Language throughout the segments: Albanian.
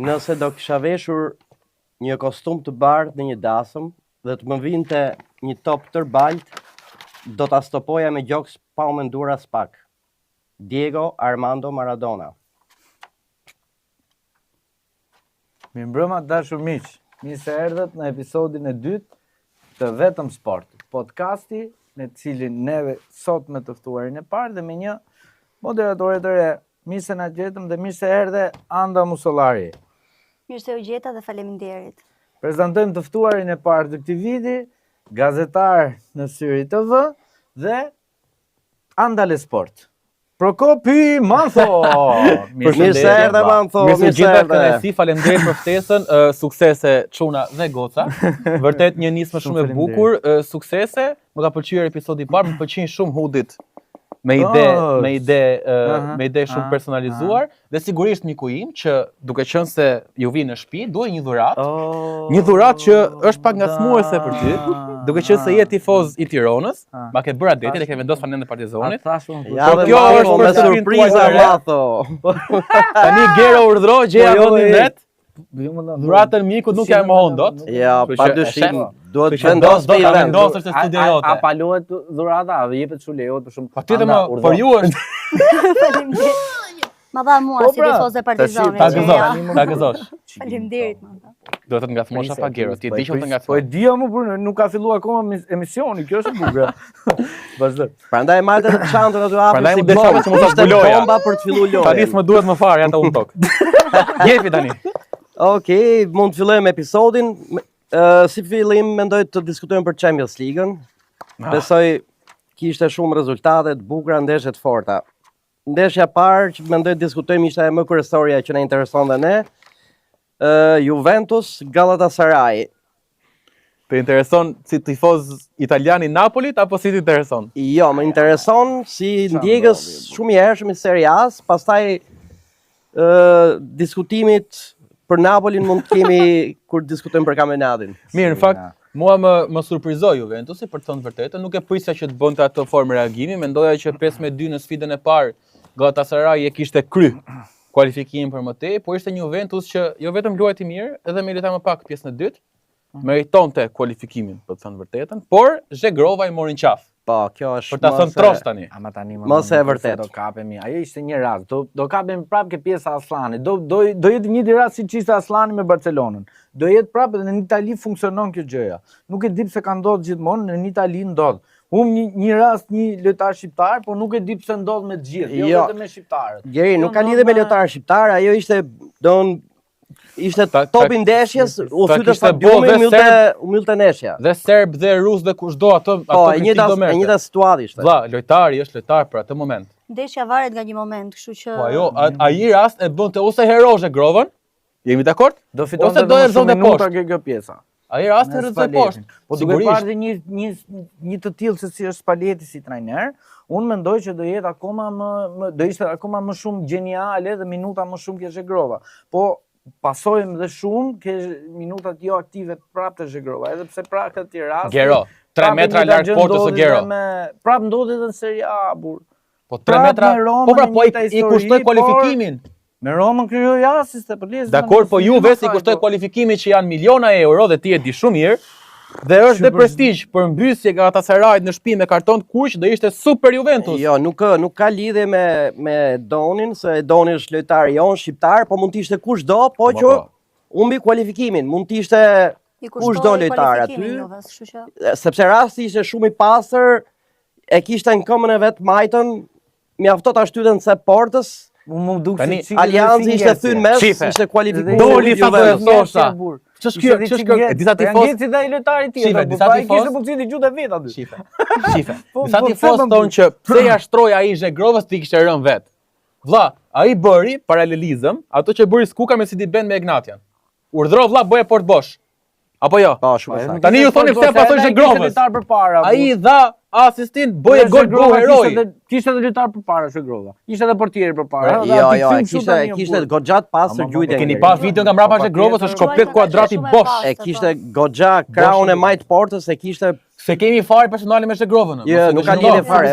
nëse do kisha veshur një kostum të bardhë në një dasëm dhe të më vinte një top tërbalt, do ta stopoja me gjoks pa u menduar as pak. Diego Armando Maradona. Mirëmbrëma dashur miq. Mirë se erdhët në episodin e dytë të Vetëm Sport, podcasti në cilin neve sot me të ftuarin e parë dhe me një moderatore të re. Mirë se na gjetëm dhe mirë se erdhe Anda Musollari. Mirë se u gjeta dhe faleminderit. Prezantojmë të ftuarin e parë të këtij viti, gazetar në Syri TV dhe Andale Sport. Prokopi Mantho. Mirë se erdhe Mantho. Mirë se gjitha kënaqësi, faleminderit për ftesën, suksese çuna dhe goca. Vërtet një nismë shumë e bukur, suksese. Më ka pëlqyer episodi i parë, më pëlqejnë shumë hudit me ide shumë personalizuar dhe sigurisht miku im që duke qenë se ju vi në shtëpi, duhet një dhuratë. Një dhuratë që është pak ngacmuese për ty, duke qenë se je tifoz i Tiranës, ma ke bërë adetin e ke vendosur fanen e Partizanit. Ja, kjo është për surpriza Matho. Tani Gero urdhro gjeja vendin vet. Dhuratën mikut nuk ja mohon dot. Ja, padyshim. Duhet vendos do ta vendosësh te studio jote. A palohet dhurata, a jepet çu lejohet për shumë. Patjetër për ju është. Faleminderit. Ma dha mua si tifoz e Partizanit. Ta gëzosh. Faleminderit ma dha. Do të ngacmosh pa Gero, ti e di që të ngacmosh. Po e di më por nuk ka filluar akoma emisioni, kjo është e bukur. Vazhdo. Prandaj marrë të çantën aty afër. Prandaj më dëshova që mos ta zbuloja. Bomba për të filluar lojën. Tani s'më duhet më fare ata unë tok. Jepi tani. Okej, mund të fillojmë episodin. Si fillim mendoj të diskutojmë për Champions League-ën. Besoj kishte shumë rezultate të bukura, ndeshje të forta. Ndeshja e parë që mendoj të diskutojmë ishte më kryesorja që na intereson dhe ne. Juventus Galatasaray. Të intereson si tifoz italian i Napolit apo si të intereson? Jo, më intereson si ndjekës shumë i hershëm i Serie A-s, pastaj diskutimit për Napolin mund të kemi kur diskutojmë për kampionatin. Mirë, në fakt, mua më surprizoi Juventusi për të thënë vërtetën, nuk e prisja që të bënte ato formë reagimi, mendoja që 5-2 në sfidën e parë Galatasaray e kishte kry kualifikimin për më tej, por ishte një Juventus që jo vetëm luajti mirë, edhe merita më pak pjesën e dytë, meritonte kualifikimin, për të thënë vërtetën, por Zhegrova i mori në qafë. Po, kjo është për ta thënë trosh tani. Ama tani mos e vërtet. Do kapemi. Ajo ishte një rast. Do kapemi prapë ke pjesa Asllani. Do jetë një rast siç ishte Asllani me Barcelonën. Do jetë prapë edhe në Itali funksionon kjo gjëja. Nuk e di pse ka ndodhur gjithmonë, në Itali ndodh. Një rast një lojtar shqiptar, por nuk e di pse ndodh me të gjithë, jo vetëm me shqiptarët. Gjeri, nuk ka lidhje me lojtar shqiptar, ajo ishte topi ndeshjes, u thytë stadiumi, u myllte ndeshja. Dhe serb dhe rus dhe kushdo ato e njëjta situatë ishte. Vlla, lojtari është lojtar për atë moment. Ndeshja varet nga një moment, kështu që po ajo, ai rast e bënte ose heroze Grovën, jemi dakord? Do fitonte ose do erzonte poshtë kjo pjesa. Ai rast e rrezoi poshtë. Po duke parë një të tillë se si është Spalletti si trajner, unë mendoj që do jetë ishte akoma më shumë gjeniale dhe minuta më shumë ke Zhegrova. Po pasojmë dhe shumë ke minutat jo aktive prapë të Zhegrova, edhe pse pra këtë rast. Gero, 3 metra larg portës së Gero. Prapë ndodhi edhe në Serie A, burr. Po 3 metra. Po pra po i kushtoi kualifikimin. Me Romën krijoi asiste, po lezë. Dakor, po Juve si kushtoi kualifikimin që janë miliona euro dhe ti e di shumë mirë. Dhe është dhe prestigj për mbysje Galatasarayt në shtëpi me karton të kuq, do ishte super Juventus. Jo, nuk ka lidhje me Donin, se Doni është lojtar jon shqiptar, po mund të ishte kushdo, po që humbi kualifikimin, mund të ishte kushdo lojtar aty. Sepse rasti ishte shumë i pastër, e kishte në këmbën e vet majtën, mjafto ta shtyten se portës. Alianci ishte thënë mes, ishte kualifikuar. Doli sa do të thosha. Ç'është disa tifoz. Angeci dhe ai lojtari tjetër, po ai kishte mundësi të gjuhë vet aty. Shife. Disa tifoz thonë që pse ja shtroi ai Zhegrovës ti kishte rënë vet. Vlla, ai bëri paralelizëm, ato që bëri Skuka me Sidiben me Ignatian. Urdhro vlla bëje port bosh. Apo jo? Po, shumë saktë. Tani ju thoni pse pasoi Zhegrovës. Ai dha asistin, bëje gol heroi. Kishte edhe lojtar përpara Zhegrova. Ishte edhe portier përpara. Jo, kishte goxhat pasër gjujtje. Keni pa video nga mbrapa Zhegrovës, është komplet kuadrati bosh. E kishte goxha kraun e majt portës, e kishte se kemi fare personale me Zhegrovën. Jo, nuk ka lidhje fare.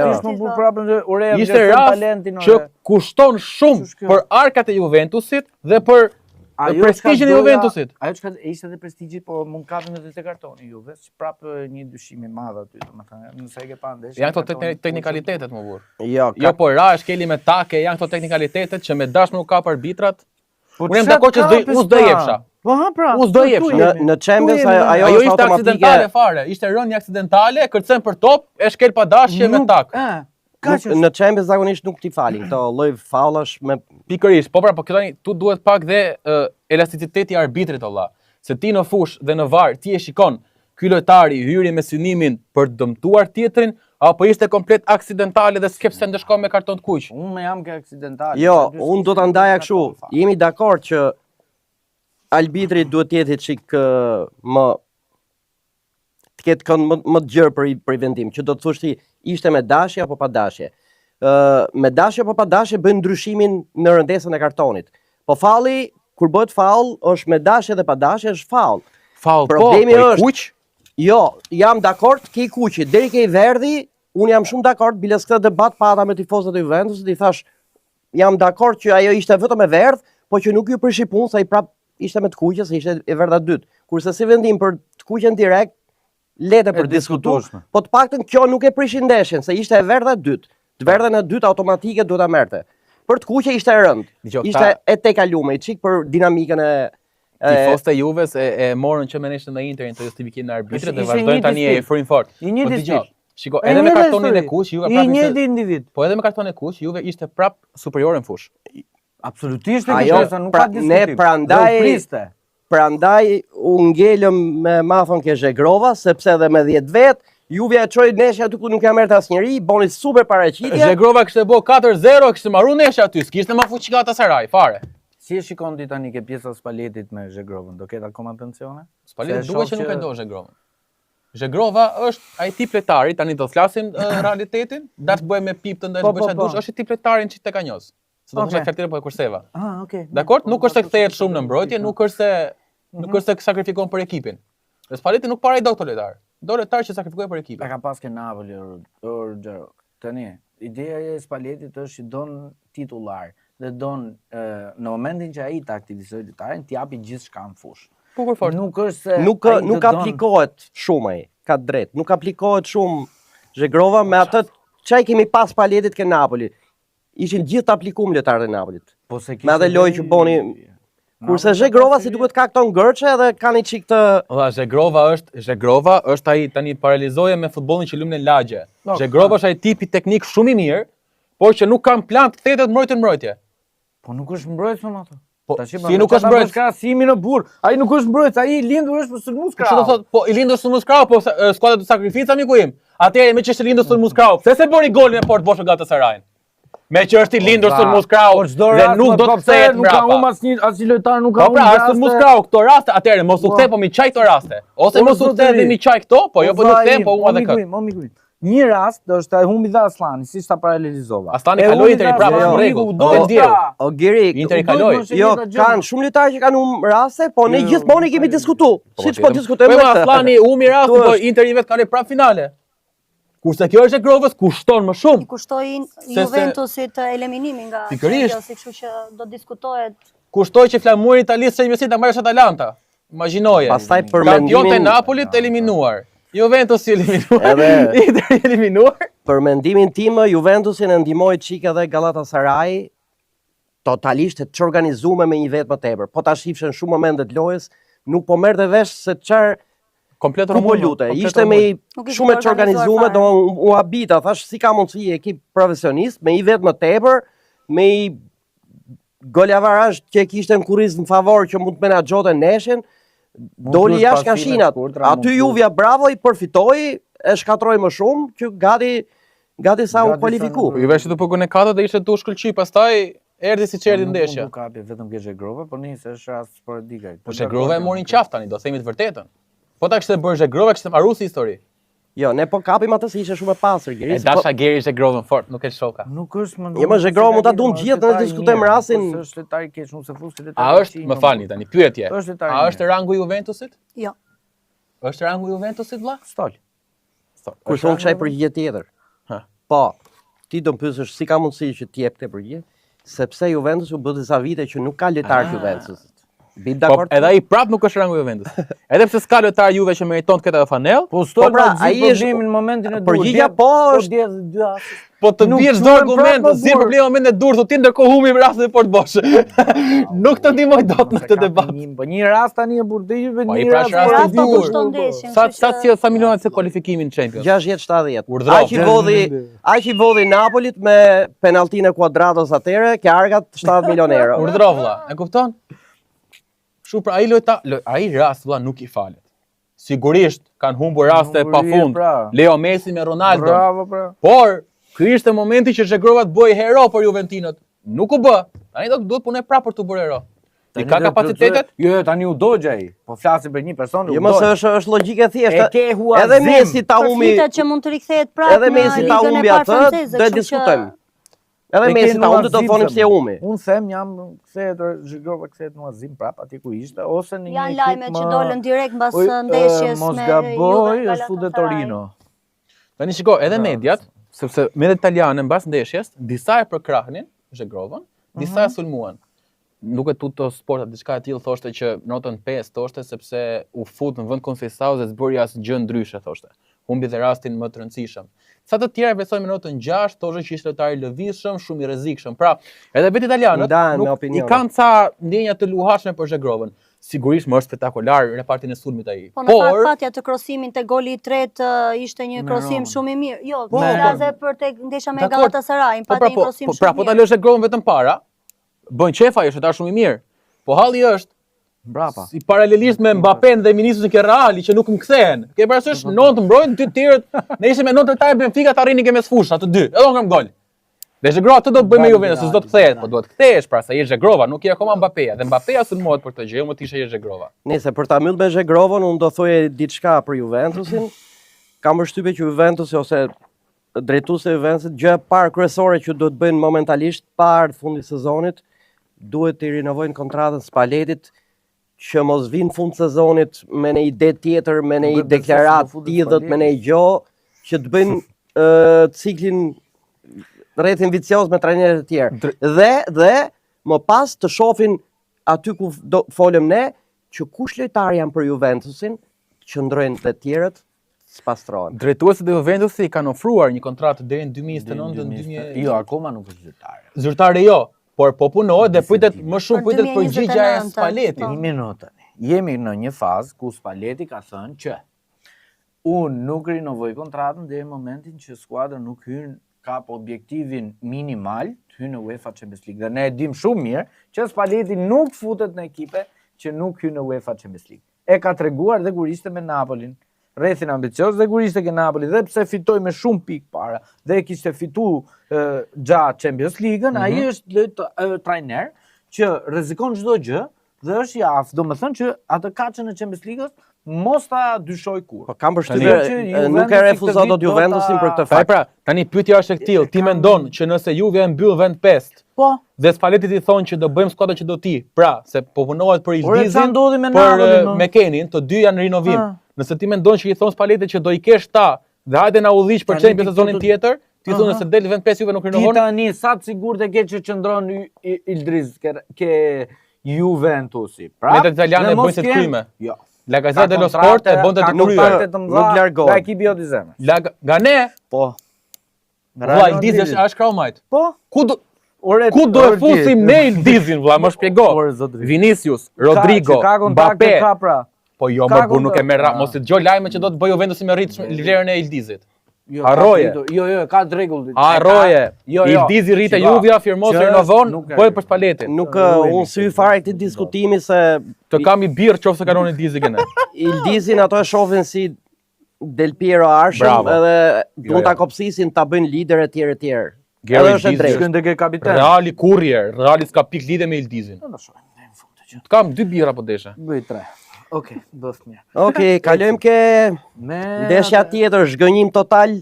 Ishte rast që kushton shumë për arkat e Juventusit dhe për prestigjin e Juventusit. Ajo çka ishte edhe prestigji, po mund kapin edhe te kartoni Juve, prapë një dyshim i madh aty, domethënë, nëse e ke pa ndeshjen. Janë këto teknikalitetet më burr. Jo, Jo, po rash, keli me take, janë këto teknikalitetet që me dashur nuk kap arbitrat. Unë jam dakord që s'do jepsha. Po ha pra. Unë s'do jepsha. Në Champions ajo Ajo është ishte aksidentale automatike. fare, ishte rënje aksidentale, kërcen për top, e shkel pa dashje me tak. Në Champions zakonisht nuk t'i falin këto lloj fallash me Pikërisht, po pra, po këtani tu duhet pak dhe elasticiteti i arbitrit olla. Se ti në fush dhe në var ti e shikon ky lojtari hyri me synimin për të dëmtuar tjetrin apo ishte komplet aksidentale dhe s'ke pse ndeshkon me karton të kuq. Unë me jam ke aksidentale. Jo, unë do ta ndaja kështu. Jemi dakord që arbitri duhet të jetë çik më të ketë kënd më të gjerë për i vendim, që do të thosh ti ishte me dashje apo pa dashje. Me dashje apo pa dashje bën ndryshimin në rëndesën e kartonit. Po falli kur bëhet faull është me dashje dhe pa dashje është faull. Faull po, Problemi po i është kuq. Jo, jam dakord ke i kuqi, deri ke i verdhi, unë jam shumë dakord, biles këtë debat pata me tifozët e Juventusit, i thash, jam dakord që ajo ishte vetëm e verdh, po që nuk ju përshipun sa i prap ishte me të kuqe, se ishte e verdha dytë. Kurse si vendim për të kuqen direkt, lete për diskutuar, po të paktën kjo nuk e prishin ndeshjen, se ishte e verdha dytë. Të verdhën e dytë automatike duhet ta merrte. Për të kuqe ishte e rënd. Ishte e tejkalume, i çik për dinamikën e Tifozët e Juves e morën që meneshën në Interin të justifikimin e arbitrit dhe vazhdojnë tani e frynë fort. I një distit. Shiko, edhe me kartonin e kuq, Juve prapë. I një individ. Po edhe me kartonin e kuq, Juve ishte prap superiore në fush. Absolutisht ajo, nuk ka diskutim. Ne prandaj u ngelëm me mafën ke Zhegrova, sepse edhe me 10 vet, Juve e çoi neshja aty ku nuk ja merrte asnjëri, boni super paraqitje. Zhegrova kishte bë 4-0, kishte marrë neshja aty, s'kishte më fuqi Galatasaray, fare. Si e shikon ti tani ke pjesa Spalletit me Zhegrovën? Do ketë akoma tensione? Spalleti duhet që nuk e do Zhegrovën. Zhegrova është ai tip lojtari, tani do të flasim realitetin, dash bëj me pip të ndaj bësh dush, është i tip lojtarin që tek anjos. Se do të thotë fjalë po e kurseva. Ah, okay. Dakor? Nuk është se kthehet shumë në mbrojtje, nuk është se sakrifikon për ekipin. Dhe Spalleti nuk para i do këtë lojtar. Do lojtar që sakrifikojë për ekipin. E ka pas ke Napoli tani. Ideja e Spalletit është që don titullar dhe don në momentin që ai ta aktivizojë lojtarin, t'i japi gjithçka në fushë. Po kur fort. Nuk është se nuk aplikohet shumë ai, ka drejt. Nuk aplikohet shumë Zhegrova me atë çaj kemi pas Spalletit ke Napoli. Ishin gjithë të aplikum lojtarët e Napolit. Po se me atë lojë që boni. Kurse Zhegrova si duket ka këto ngërçe edhe kanë një çik të Zhegrova është ai tani paralizoje me futbollin që lumë në lagje. Zhegrova është ai tipi teknik shumë i mirë, por që nuk kanë plan të kthehet mbrojtje. Po nuk është mbrojtës më ato. Po si nuk është mbrojtës? Krahasimi në burr. Ai nuk është mbrojtës, ai i lindur është për sulmues krau. Çfarë do thotë? Po i lindur sulmues krau, po skuadra të sakrificës miku im. Atëherë me që është i lindur sulmues krau, pse se bëri golin e Port Bosh Galatasaray? Me që është i lindur sulmues krau dhe nuk do të kthehet mbrapa. Nuk ka humbur asnjë lojtar, nuk ka humbur. Po pra, sulmues krau këto raste, atëherë mos u kthe po mi çaj këto raste. Ose mos u kthe dhe mi çaj këto, po jo po nuk kthem, po unë edhe kët. Një rast do është humbi dhe Aslani, siç ta paralelizova. Aslani kaloi Interi prapë në rregull. Do të ndjeu. O Girik, Interi kaloi. Jo, kanë shumë lojtarë që kanë humb raste, po ne gjithmonë kemi diskutuar. Siç po diskutojmë. Po Aslani humbi rastin, po Interi vet kaloi prapë finale. Kurse kjo është e Grovës, kushton më shumë. I kushtoi Juventusit eliminimin nga Champions, kështu që do diskutohet. Kushtoi që flamuri i Italisë së Messi ta marrësh Atalanta. Imagjinoje. Pastaj për mendimin e Napolit eliminuar. Juventus i eliminuar, Inter i eliminuar. Për mendimin tim, Juventusin e ndihmoi çik edhe Galatasaray totalisht të çorganizuar me një vetë më tepër. Po ta shifshin shumë momente të lojës, nuk po merrte vesh se çfarë komplet Romulo. Ishte me shumë të organizuar, do u habita, thash si ka mundësi ekip profesionist me një vetë më tepër, me një golavarazh që kishte në kurriz në favor që mund të menaxhote neshën. Doli jashtë nga shinat. Aty Juvja bravo i përfitoi, e shkatroi më shumë që gati sa u kualifiku. I vesh të pogën e katët dhe ishte tu shkëlqy, pastaj erdhi siç erdhi ndeshja. Nuk kapi vetëm ke Zhegrova, por nisë është rast sporadik. Po Zhegrova e mori në qafë tani, do themi të vërtetën. Po ta kishte bërë Zhegrova, kishte marrë si histori. Jo, ne po kapim atë se ishte shumë e pastër, Geri. E dasha Geri Zhegrovën fort, nuk e shoka. Nuk është më. Jo, më Zhegrova mund ta duam gjithë, ne diskutojmë rastin. Është lojtar i keq, nuk se fushë lojtar. A është, më falni tani, pyetje. A është rangu i Juventusit? Jo. Është rangu i Juventusit vlla? Stol. Kurse unë kishaj përgjigje tjetër. Po, ti do më pyesësh si ka mundësi që të jep këtë përgjigje? Sepse Juventus u bë disa vite që nuk ka lojtar Juventusit. Bit Po dakord. edhe ai prap nuk është rangu i Juventus. Edhe pse s'ka lojtar Juve që meriton të ketë edhe fanell, Po stol pra, ai ai është- në momentin e dur. përgjigja po është- është 2 asist. po të Nuk bie çdo quhen argument, prap më zi burr. problemi në moment e dur, thotë ti ndërkohë humi rastin e Port Bosch. Nuk të ndihmoj dot në këtë debat. Po një rast tani e burdi Juve, Po, ai një pra rast. është rasti Rast po dur. kushton ndeshjen. Sa kështu që- si sa milionat se kualifikimin Champions. 60-70. Urdhro. Aq i vodhi Napolit me penaltinë e Cuadrados atëre, ke argat 7 milionë euro. Urdhro vlla, e kupton? Kështu pra ai rast vlla nuk i falet. Sigurisht kanë humbur raste Humbur, pafund. pra. Leo Messi me Ronaldo. Bravo, pra. Por ky ishte momenti që Zhegrova të bëj hero për Juventinët. Nuk u bë. Tani duhet punoj prapë për të bërë hero. I ka kapacitetet? Jo, tani u dogj ai. Po flasim për një person, Jo, mos është logjike E thjeshtë. ke huazim. Edhe Messi ta humbi, Përfitet që mund të rikthehet prapë edhe Messi ta ligën e humbi parë atë, franceze, do e kështu që- diskutojmë. Edhe Messi ta humbi do të thonim se e humbi. Unë them jam kthehet Zhegrova kthehet në Azim prap aty ku ishte ose në një Janë ekip lajme që dolën direkt mbas Oj, ndeshjes mos me gaboj, Juve është fu de Galatasaray. Torino. Tani shiko, edhe mediat, sepse mediat italiane mbas ndeshjes, disa e përkrahnin Zhegrovën, disa e sulmuan. Nuk e tuto sporta diçka e tillë thoshte që notën 5 thoshte sepse u fut në vend Conceição dhe s'bëri asgjë ndryshe thoshte. Humbi dhe rastin më të rëndësishëm. Sa të tjerë besojnë me notën 6, thoshte që ishte lojtar i lëvizshëm, shumë i rrezikshëm. Pra, edhe vetë italianët Ndahen me nuk i opinione. kanë ca ndjenja të luhatshme për Zhegrovën. Sigurisht më është spektakolar repartin e sulmit ai. Po në fakt patja të krosimin te goli i tretë ishte një Me krosim Romën. shumë i mirë. Jo, Po, flasë për tek ndeshja me Dakor. Galatasaray, Po pati pra, një po, krosim po, shumë pra, po ta mirë. lësh Zhegrovën vetëm para, bën qef ai është lojtar shumë i mirë. Po halli është Brapa. si paralelisht me Mbappén dhe ministrin e Reali që nuk më kthehen. Ke parasysh 9 mbrojnë, 2 tjerët, ne ishim me 9 lojtarë e Benfica të arrini ke mes fusha të dy. Edhe unë kam gol. Dhe Zhegrova të do të bëj me Juventus, s'do të kthehet, po duhet të kthehesh pra, se je Zhegrova, nuk je akoma Mbappéja. Dhe Mbappéja sulmohet për këtë gjë, më tishe je Zhegrova. Nëse për ta mbyllë me Zhegrovën, unë do thoje diçka për Juventusin. Kam përshtypje që Juventusi ose drejtuesi i Juventusit, gjë e parë kryesore që duhet bëjnë momentalisht para fundit të sezonit, duhet të rinovojnë kontratën Spalletit, që mos vinë fund sezonit me një ide tjetër, me një Nuk e besoj se deklarat do futet tillët, me një gjë që të bëjnë ciklin rrethin vicioz me trajnerët e tjerë. Dhe më pas të shohin aty ku do folëm ne që kush lojtarë janë për Juventusin, qëndrojnë të tjerët, spastrohen. Drejtuesit e Juventusit i kanë ofruar një kontratë deri në 2029 Jo, akoma nuk është zyrtare. Zyrtare jo, por po punohet dhe pritet më shumë Për pritet përgjigja e 2029, Spalletit. po. Një minutë tani. Jemi në një fazë ku Spalletti ka thënë që unë nuk rinovoj kontratën deri në momentin që skuadra nuk hyn kap objektivin minimal të hynë në UEFA Champions League. Dhe ne e dim shumë mirë që Spalletti nuk futet në ekipe që nuk hyn në UEFA Champions League. E ka treguar dhe kur ishte me Napolin, rrethin ambicioz dhe kur ishte ke Napoli dhe pse fitoi me shumë pikë para dhe kishte fitu gjatë Champions League-ën, ai është trajner që rrezikon çdo gjë dhe është i aftë, domethënë që atë kaçën e Champions League-s mos ta dyshoj kur. Po kam Tani përshtypje, që nuk e Juventusi refuzon këtë dot vit do Juventusin ta- për këtë Pra, fakt. pra, tani pyetja është e këtillë, ti mendon që nëse Juve e mbyll vend 5 Po, dhe Spalletti i thonë që do bëjmë skuadrën që do ti, pra, se po punohet për Ore, Ildizin, çfarë ndodhi me për Napolin, më? Mekenin, të dy janë në rinovim. Ah. Nëse ti mendon që i thon Spalletti që do i kesh ta dhe hajde na udhiq për Tani Champions ti sezonin këtu- tjetër, ti thonë Aha. nëse del vend 5 Juve nuk ti rinovon. tani sa të sigurt e ke që qëndron Ildriz ke Juventusi. Mediat italiane dhe mos bëjnë se të kem- kryme. Jo. La Gazzetta dello Sport e bënte të nuk kryer. kontrate të nuk largohet. Nga ekipi jot i zemrës. Gane, Po. vlla Ildizi është krahumajt. Po. Ku do e fusim ne Ildizin, vlla, më shpjego. Ore, zotri. Vinicius, Rodrigo, Ka kontakte Mbappé. ka pra. Po jo, Ka më burr nuk e merr, kontrakt. mos i dëgjoj lajme që do të bëj Juventusi me rrit vlerën e Ildizit. Jo, Harroje. ka pritur. Jo, ka rregull. Harroje. Jo, Ildizi rrite Shiko, Juvja, firmos që rinovon, nuk e- bëhet për Spalletin. Nuk Ruajni unë sy këtë. fare këtij diskutimi se Të kam i birr qoftë kanon Ildizi gene. Ildizin ato e shohin si Del Piero arshëm Bravo. edhe duan ta jo. kopsisin ta bëjnë lider e tjerë e tjerë. Gary Edhe është e Ildizi drejtë. Shkën te ke kapiten. Reali kurrier, Reali s'ka pik lidhje me Ildizin. Do shohim në fund të gjë. Të kam 2 birra po deshe. Bëj 3. Okej, bëft mirë. Okej, kalojmë ke Me ndeshja tjetër, zgënjim total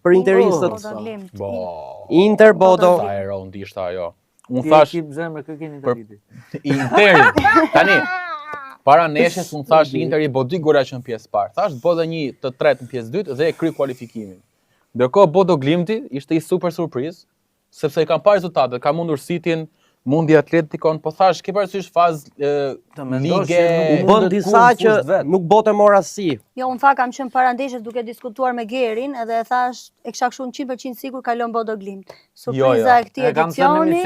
për interistët. Bodo Glimt. Bo. Inter Bodo. Sa e rond ishte ajo. Unë Ti thash ekip zemër kë keni Italiti. Interi. Tani para neshjes unë thash Interi Bodi gora që në pjesë parë. Thash Bodo një të tretë në pjesë dytë dhe e kry kualifikimin. Ndërkohë Bodo Glimti ishte i super surprizë, sepse i kanë parë rezultatet, ka mundur Cityn, mundi atletikon, po thash, ke parasysh fazë lige, u bën disa që nuk bote mora si. Jo, unë kam qenë para ndeshjes duke diskutuar me Gerin edhe e thash, e kisha kështu 100% sigur kalon Bodo Glimt. Surpriza e këtij edicioni.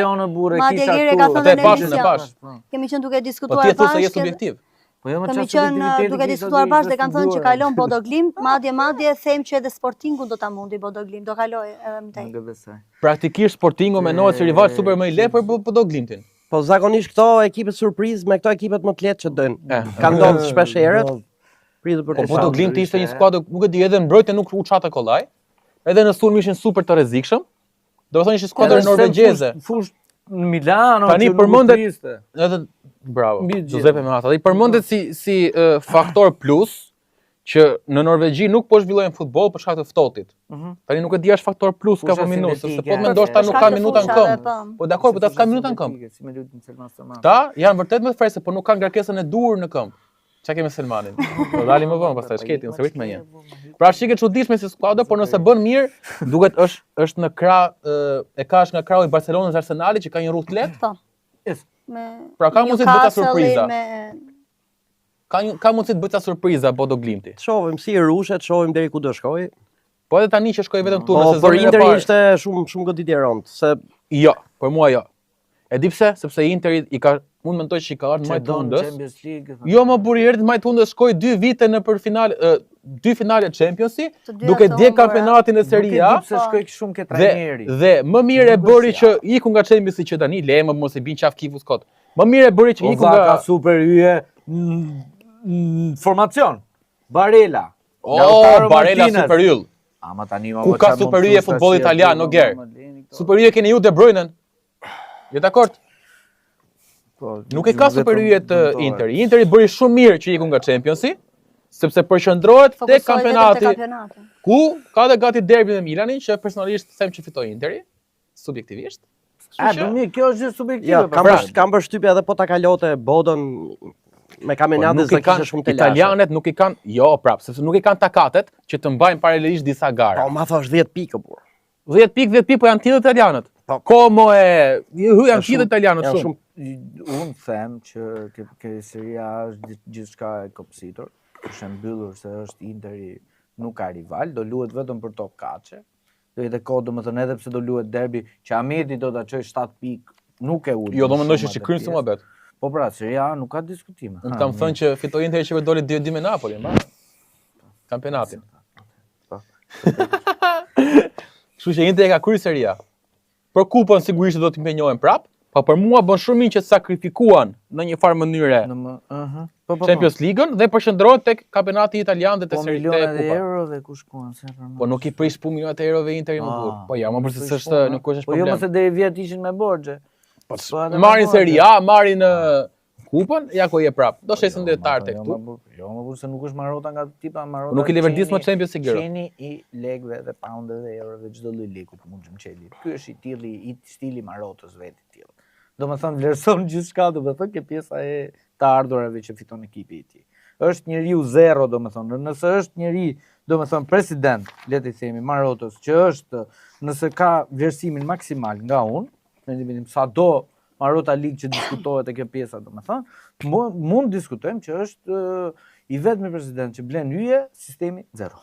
Madje Geri ka thënë në emision. Kemi qenë duke diskutuar bashkë. Po ti thua se je subjektiv. Kemi qenë duke diskutuar bashkë dhe kanë thënë që kalon Bodo Glimt, madje them që edhe Sportingun do ta mundi Bodo Glimt, do kaloj edhe më tej. Praktikisht Sportingu menohet si rival super më i lehtë për Bodo Glimtin. Po zakonisht këto ekipet surprizë me këto ekipet më të lehtë që dojnë. Kanë ndodhur shpesh herët. Pritet për të. Po Bodo Glimti ishte një skuadër, nuk e di, edhe mbrojtja nuk u çata kollaj. Edhe në sulm ishin super të rrezikshëm. Do të thonë ishte skuadër norvegjeze. Fush në Milano, tani përmendet edhe bravo. Giuseppe Meazza. Ai përmendet si faktor plus që në Norvegji nuk po zhvillojnë futboll për shkak të ftohtit. Tani nuk e di është faktor plus ka po minutë, sepse po mendosh ta nuk ka minuta në këmbë. Po dakor, po ta s'ka minuta në këmbë. Ta janë vërtet më freskë, po nuk kanë ngarkesën e dur në këmbë. Çka kemi Selmanin? Po dalim më vonë pastaj shketin, se vit më një. Pra shikë çuditshme si skuadër, por nëse bën mirë, duket është në krah e ka nga krahu i Barcelonës Arsenalit që ka një rrugë të lehtë. Po. Pra ka mundësi të bëta surpriza. Ka mundësi të bëta surpriza Bodo Glimti. Shohim si rushet, shohim deri ku do shkojë. Po edhe tani që shkoi vetëm këtu në sezonin e parë. Po për Inter ishte shumë goditje e rëndë, se jo, për mua jo. E di pse? Sepse Interi i ka mund mendoj që i ka ardhur më tundës. Jo, më buri erdhi më tundës, shkoi 2 vite në për finale, 2 finale Champions-i, duke djeg kampionatin e Serie A. Nuk e di pse shkoi shumë ke trajneri. Dhe më mirë e bëri që iku nga Champions-i që tani le më mos e bin qaf kifus kot. Më mirë e bëri që iku nga ka super hyje formacion. Barella. Barella super yll. Ama tani ku ka super hyje futbolli italian, no ger. Super hyje keni ju De Bruyne. Je dakord? Nuk e ka super hyje të Interi. Interi bëri shumë mirë që iku nga Champions-i, sepse përqendrohet tek kampionati. Ku ka dhe gati derbin e Milanin, që personalisht them që fitoi Interi, subjektivisht. Do mirë, kjo është subjektive. Kam përshtypje edhe po ta kalote Bodon me kampionatin zakisht shumë të lashtë. Italianët nuk i kanë, jo prap, sepse nuk i kanë takatet që të mbajnë paralelisht disa gara. Po ma thash 10 pikë burr. 10 pikë, po janë tillë italianët. Como janë tillë italianët shumë. Unë them që Seria është gjithçka e kopsitur, është mbyllur se është Interi nuk ka rival, do luhet vetëm për top kaçe. Do jetë kohë, domethënë edhe pse do luhet derbi, që Ahmeti do ta çojë 7 pikë, nuk e ul. Jo, domethënë që kryen shumë bet. Po pra, Seria nuk ka diskutime. Unë kam thënë që fitoi Interi që doli 2-2 me Napoli, mba. Kampionatin. Kështu që Interi ka kryer Seria. Për kupën sigurisht do t'i impenjohen prap, po për mua bën shumë mirë që sakrifikuan në një farë mënyre Champions League-ën dhe përqendrohen tek kampionati italian dhe te Serie A. Po milionat e euro dhe ku shkuan? Po nuk i prish po milionat e eurove Interi më burr. Po ja, më përse s'është nuk është problem. Po jo mos e deri vjet ishin me borxhe. Marrin Serie A, marrin kupën, ja ku je prap. Do shesin detar tek këtu. Jo, më burr se nuk është marrota nga tipa marrota. Nuk i leverdis më Champions League. Qeni i lekëve dhe poundëve dhe eurove çdo lloj leku të mundshëm çeli. Ky është i stili marrotës vetë i tillë. Domethënë vlerëson gjithçka, domethënë ke pjesa e të ardhurave që fiton ekipi i tij. Është njeriu zero, domethënë, nëse është njeri, domethënë president, le të themi, marrotës, që është, nëse ka vlerësimin maksimal nga unë, ne dimë sado Marota League që diskutohet e kjo pjesa, domethënë, mund diskutojmë që është i vetmi president që blen hyje, sistemi zero.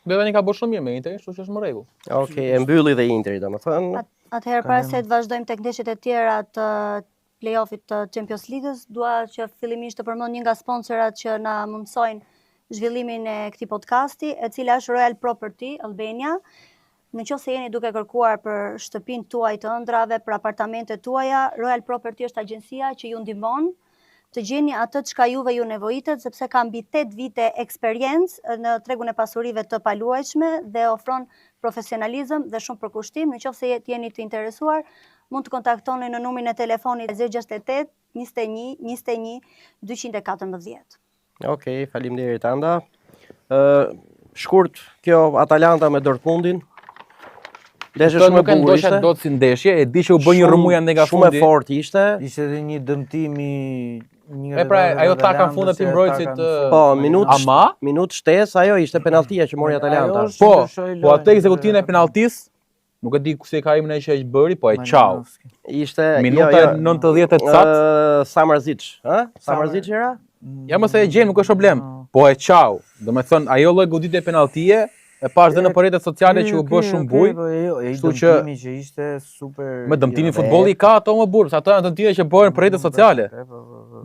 Bevani ka bërë shumë mirë me Interi, kështu që është më rregull. Okej, e mbylli dhe Interi, domethënë. Atëherë para se të vazhdojmë tek ndeshjet e tjera të play-offit të Champions League-s, dua që fillimisht të përmend një nga sponsorat që na mundsojnë zhvillimin e këtij podcasti, e cila është Royal Property Albania. Në qoftë se jeni duke kërkuar për shtëpinë tuaj të ëndrave, për apartamentet tuaja, Royal Property është agjencia që ju ndihmon të gjeni atë çka juve ju nevojitet, sepse ka mbi 8 vite eksperiencë në tregun e pasurive të paluajtshme dhe ofron profesionalizëm dhe shumë përkushtim. Në qoftë se jeni të interesuar, mund të kontaktoni në numrin e telefonit 068 21 21 214. Okej, faleminderit Anda. Shkurt, kjo Atalanta me Dortmundin. Ndeshje shumë e bukur ishte. Dot si ndeshje, e di që u bë një rrëmuja nga fundi. Shumë e fortë ishte. Ishte edhe një dëmtim i E pra, ajo taka në fundet i mbrojtësit po, minut shtesë, ajo ishte penaltia që mori Atalanta. Po atë ekzekutimin e penaltisë Nuk e di si ka imin e që e bëri, po e qau. Ishte Minuta 90 e cat. Samarzic, ha? Samarzic era? Ja mos e gjem, nuk është problem. Po e qau. Do me thënë, ajo lloj goditje penalltie e pash dhe në rrjetet sociale që u bë shumë buj. Kështu që ishte super. Me dëmtimi futbolli i ka ato më burr, ato janë të tjera që bëhen për rrjetet sociale.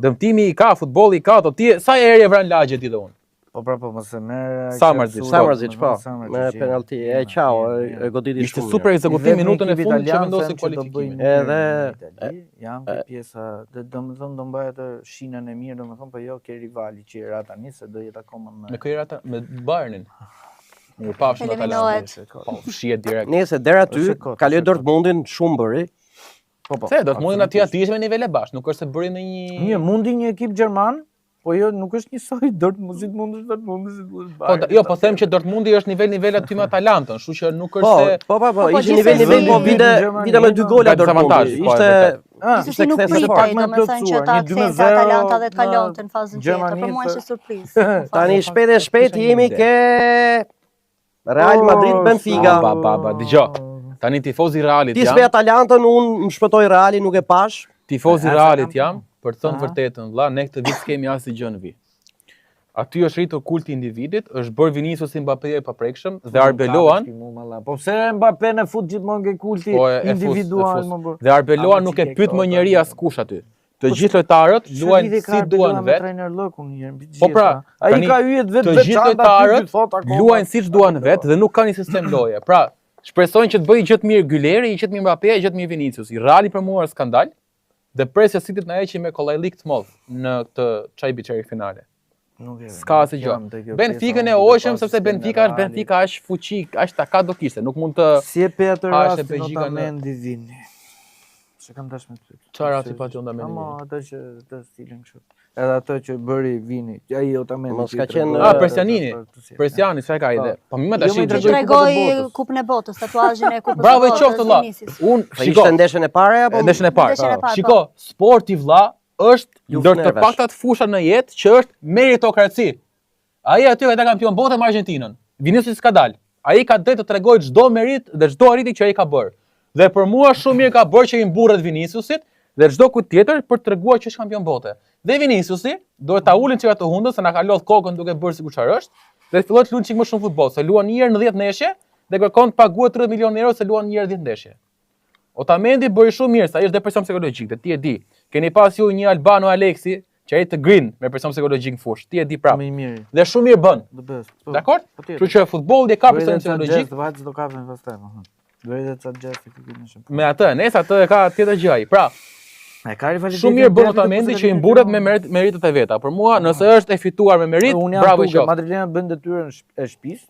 Dëmtimi i ka, futbolli i ka ato. Ti sa herë vran lagje ti don? Po mos e merr. Samarzic, po. Me penalti e qau, e goditi shumë. Ishte super ekzekutim minutën e fundit që vendosi kualifikimin. Edhe janë pjesa, domethënë do mbaj atë shinën e mirë, domethënë, po jo ke rivali që era tani se do jetë akoma më. Me kë me Bayernin. Mirë pafshim Atalantë. Po fshihet direkt. Nëse deri aty kaloi Dortmundin shumë bëri. Po. Se Dortmundin aty ishte me nivele bashkë, nuk është se bëri në një mundi një ekip gjerman. Po jo, nuk është njësoj Dortmundi. Po jo, po them që Dortmundi është nivel aty me Atalantën, kështu që nuk është se Po, ishte nivel, po vite me 2 gola Dortmundi. Ishte nuk pritej, domethënë që ta kthente Atalanta dhe të kalonte në fazën tjetër, për mua ishte surprizë. Tani shpejt jemi ke Real Madrid Benfica. Ba, dëgjoj. Tani tifozi Realit jam. Ti s'pe Atalantën, unë më shpëtoj Realin, nuk e pash. Tifozi Realit jam. Për të thënë vërtetën, vlla, ne këtë vit s'kemi asnjë gjë në vi. Aty është rritur kulti i individit, është bërë Vinicius Mbappé i paprekshëm dhe Arbeloan. Po pse Mbappé në fut gjithmonë ke kulti individual më bë. Dhe Arbeloan nuk e pyet më njeri askush aty. Të gjithë lojtarët luajnë si duan vetë. Po pra, ai ka hyet vetë të gjithë lojtarët luajnë siç duan vetë dhe nuk kanë një sistem loje. Pra, shpresojnë që të bëjë gjë të mirë Gyleri, gjë të mirë Mbappé, gjë të mirë Vinicius. Reali për mua është skandal. Dhe presja City na heqi me kollajlik të madh në këtë çajbiçeri finale. Ska asgjë gjë. Benfica e hoqëm sepse Benfica është fuqi, është taka do kishte, nuk mund të si e pe atë rast Otamendi vini. Se kam dashur me ty. Çfarë rasti pa që Otamendi? Ama atë që të stilin kështu. Edhe atë që bëri vini, ai Otamendi. Mos ka qenë Persianini. Persiani çfarë ka ide? Po më tash tregoi kupën e botës, tatuazhin e kupës së botës. Bravo qoftë vëlla. Unë ishte ndeshën e parë apo ndeshën e parë? Shiko, sporti vëlla është ndër të paktat fusha në jetë që është meritokraci. Ai aty ka kampion bote me Argentinën. Vinicius ka dalë. Ai ka drejtë të tregojë çdo merit dhe çdo arritje që ai ka bërë. Dhe për mua shumë mirë ka bërë që i mburret Viniciusit dhe çdo kujt tjetër për të treguar që është kampion bote. Dhe Viniciusi duhet ta ulin çka të hundës se na ka lodh kokën duke bërë sikur çfarë është, dhe filloi të luajë çik më shumë futboll, se luan një herë në 10 ndeshje dhe kërkon të paguhet 30 milionë euro se luan një herë 10 ndeshje. Otamendi bëri shumë mirë, sa ai është depresion psikologjik, dhe ti e di. Keni pas ju një Albano Alexi, që ai të green me depresion psikologjik në fushë. Ti e di prapë. Dhe shumë mirë bën. Dakor? Kështu që futbolli ka depresion psikologjik. Do ka vënë pastaj. Duhet të xhesti këtë. Me atë, nëse atë ka tjetër gjë ai. Pra, shumë mirë bën Otamendi që i mburret me meritet e veta. Për mua, nëse është e fituar me merit, bravo i qoftë. Madrilenët bën detyrën e shtëpisë.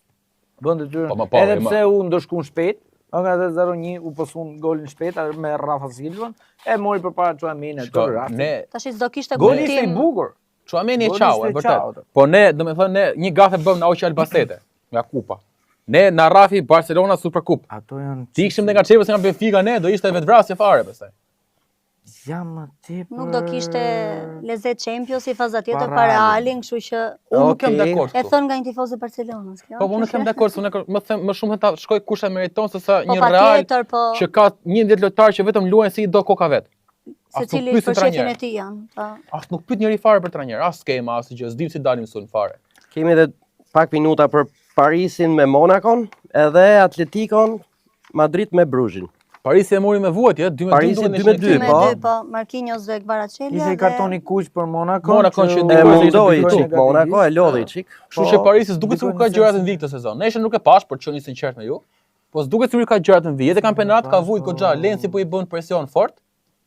Bën detyrën. Edhe pse u ndëshkuan shpejt, nga 0-1 u posun golin shpejt me Rafa Silva, e mori përpara Tchouameni atë rast. Tash s'do kishte goli ishte i bukur. Tchouameni e çau, e vërtet. Po ne, domethënë ne një gafe bëm na Oqi Albacete nga kupa. Ne na Rafi Barcelona Supercup. Ato janë. Ti ishim ne nga Çepës nga Benfica ne, do ishte vetvrasje fare pastaj. Jam aty. Nuk do kishte lezet Champions i faza tjetër para Realin, kështu që unë nuk jam dakord. E thon nga një tifoz i Barcelonës, kjo. Po unë nuk jam dakord, unë më them më shumë ta shkoj kush e meriton se sa një Real që ka 11 lojtarë që vetëm luajnë si do koka vet. Secili për shefin e tij janë. As nuk pyet njëri fare për trajner, as skema, as gjë, s'dim si dalim sul fare. Kemi edhe pak minuta për Parisin me Monakon, edhe Atletikon Madrid me Bruxhin. Parisi e mori me vuajtje, 2-2, po. Marquinhos dhe Kvaratskhelia. Ishte kartoni kuq për Monakon. Monakon që mundoi çik Monako, e lodhi çik. Kështu që Parisi s'duket sikur ka gjëra të ndikë këtë sezon. Nesër nuk e pash, por çoni sinqert me ju. Po s'duket sikur ka gjëra të ndikë. Edhe kampionat ka vujt goxha, Lensi po i bën presion fort.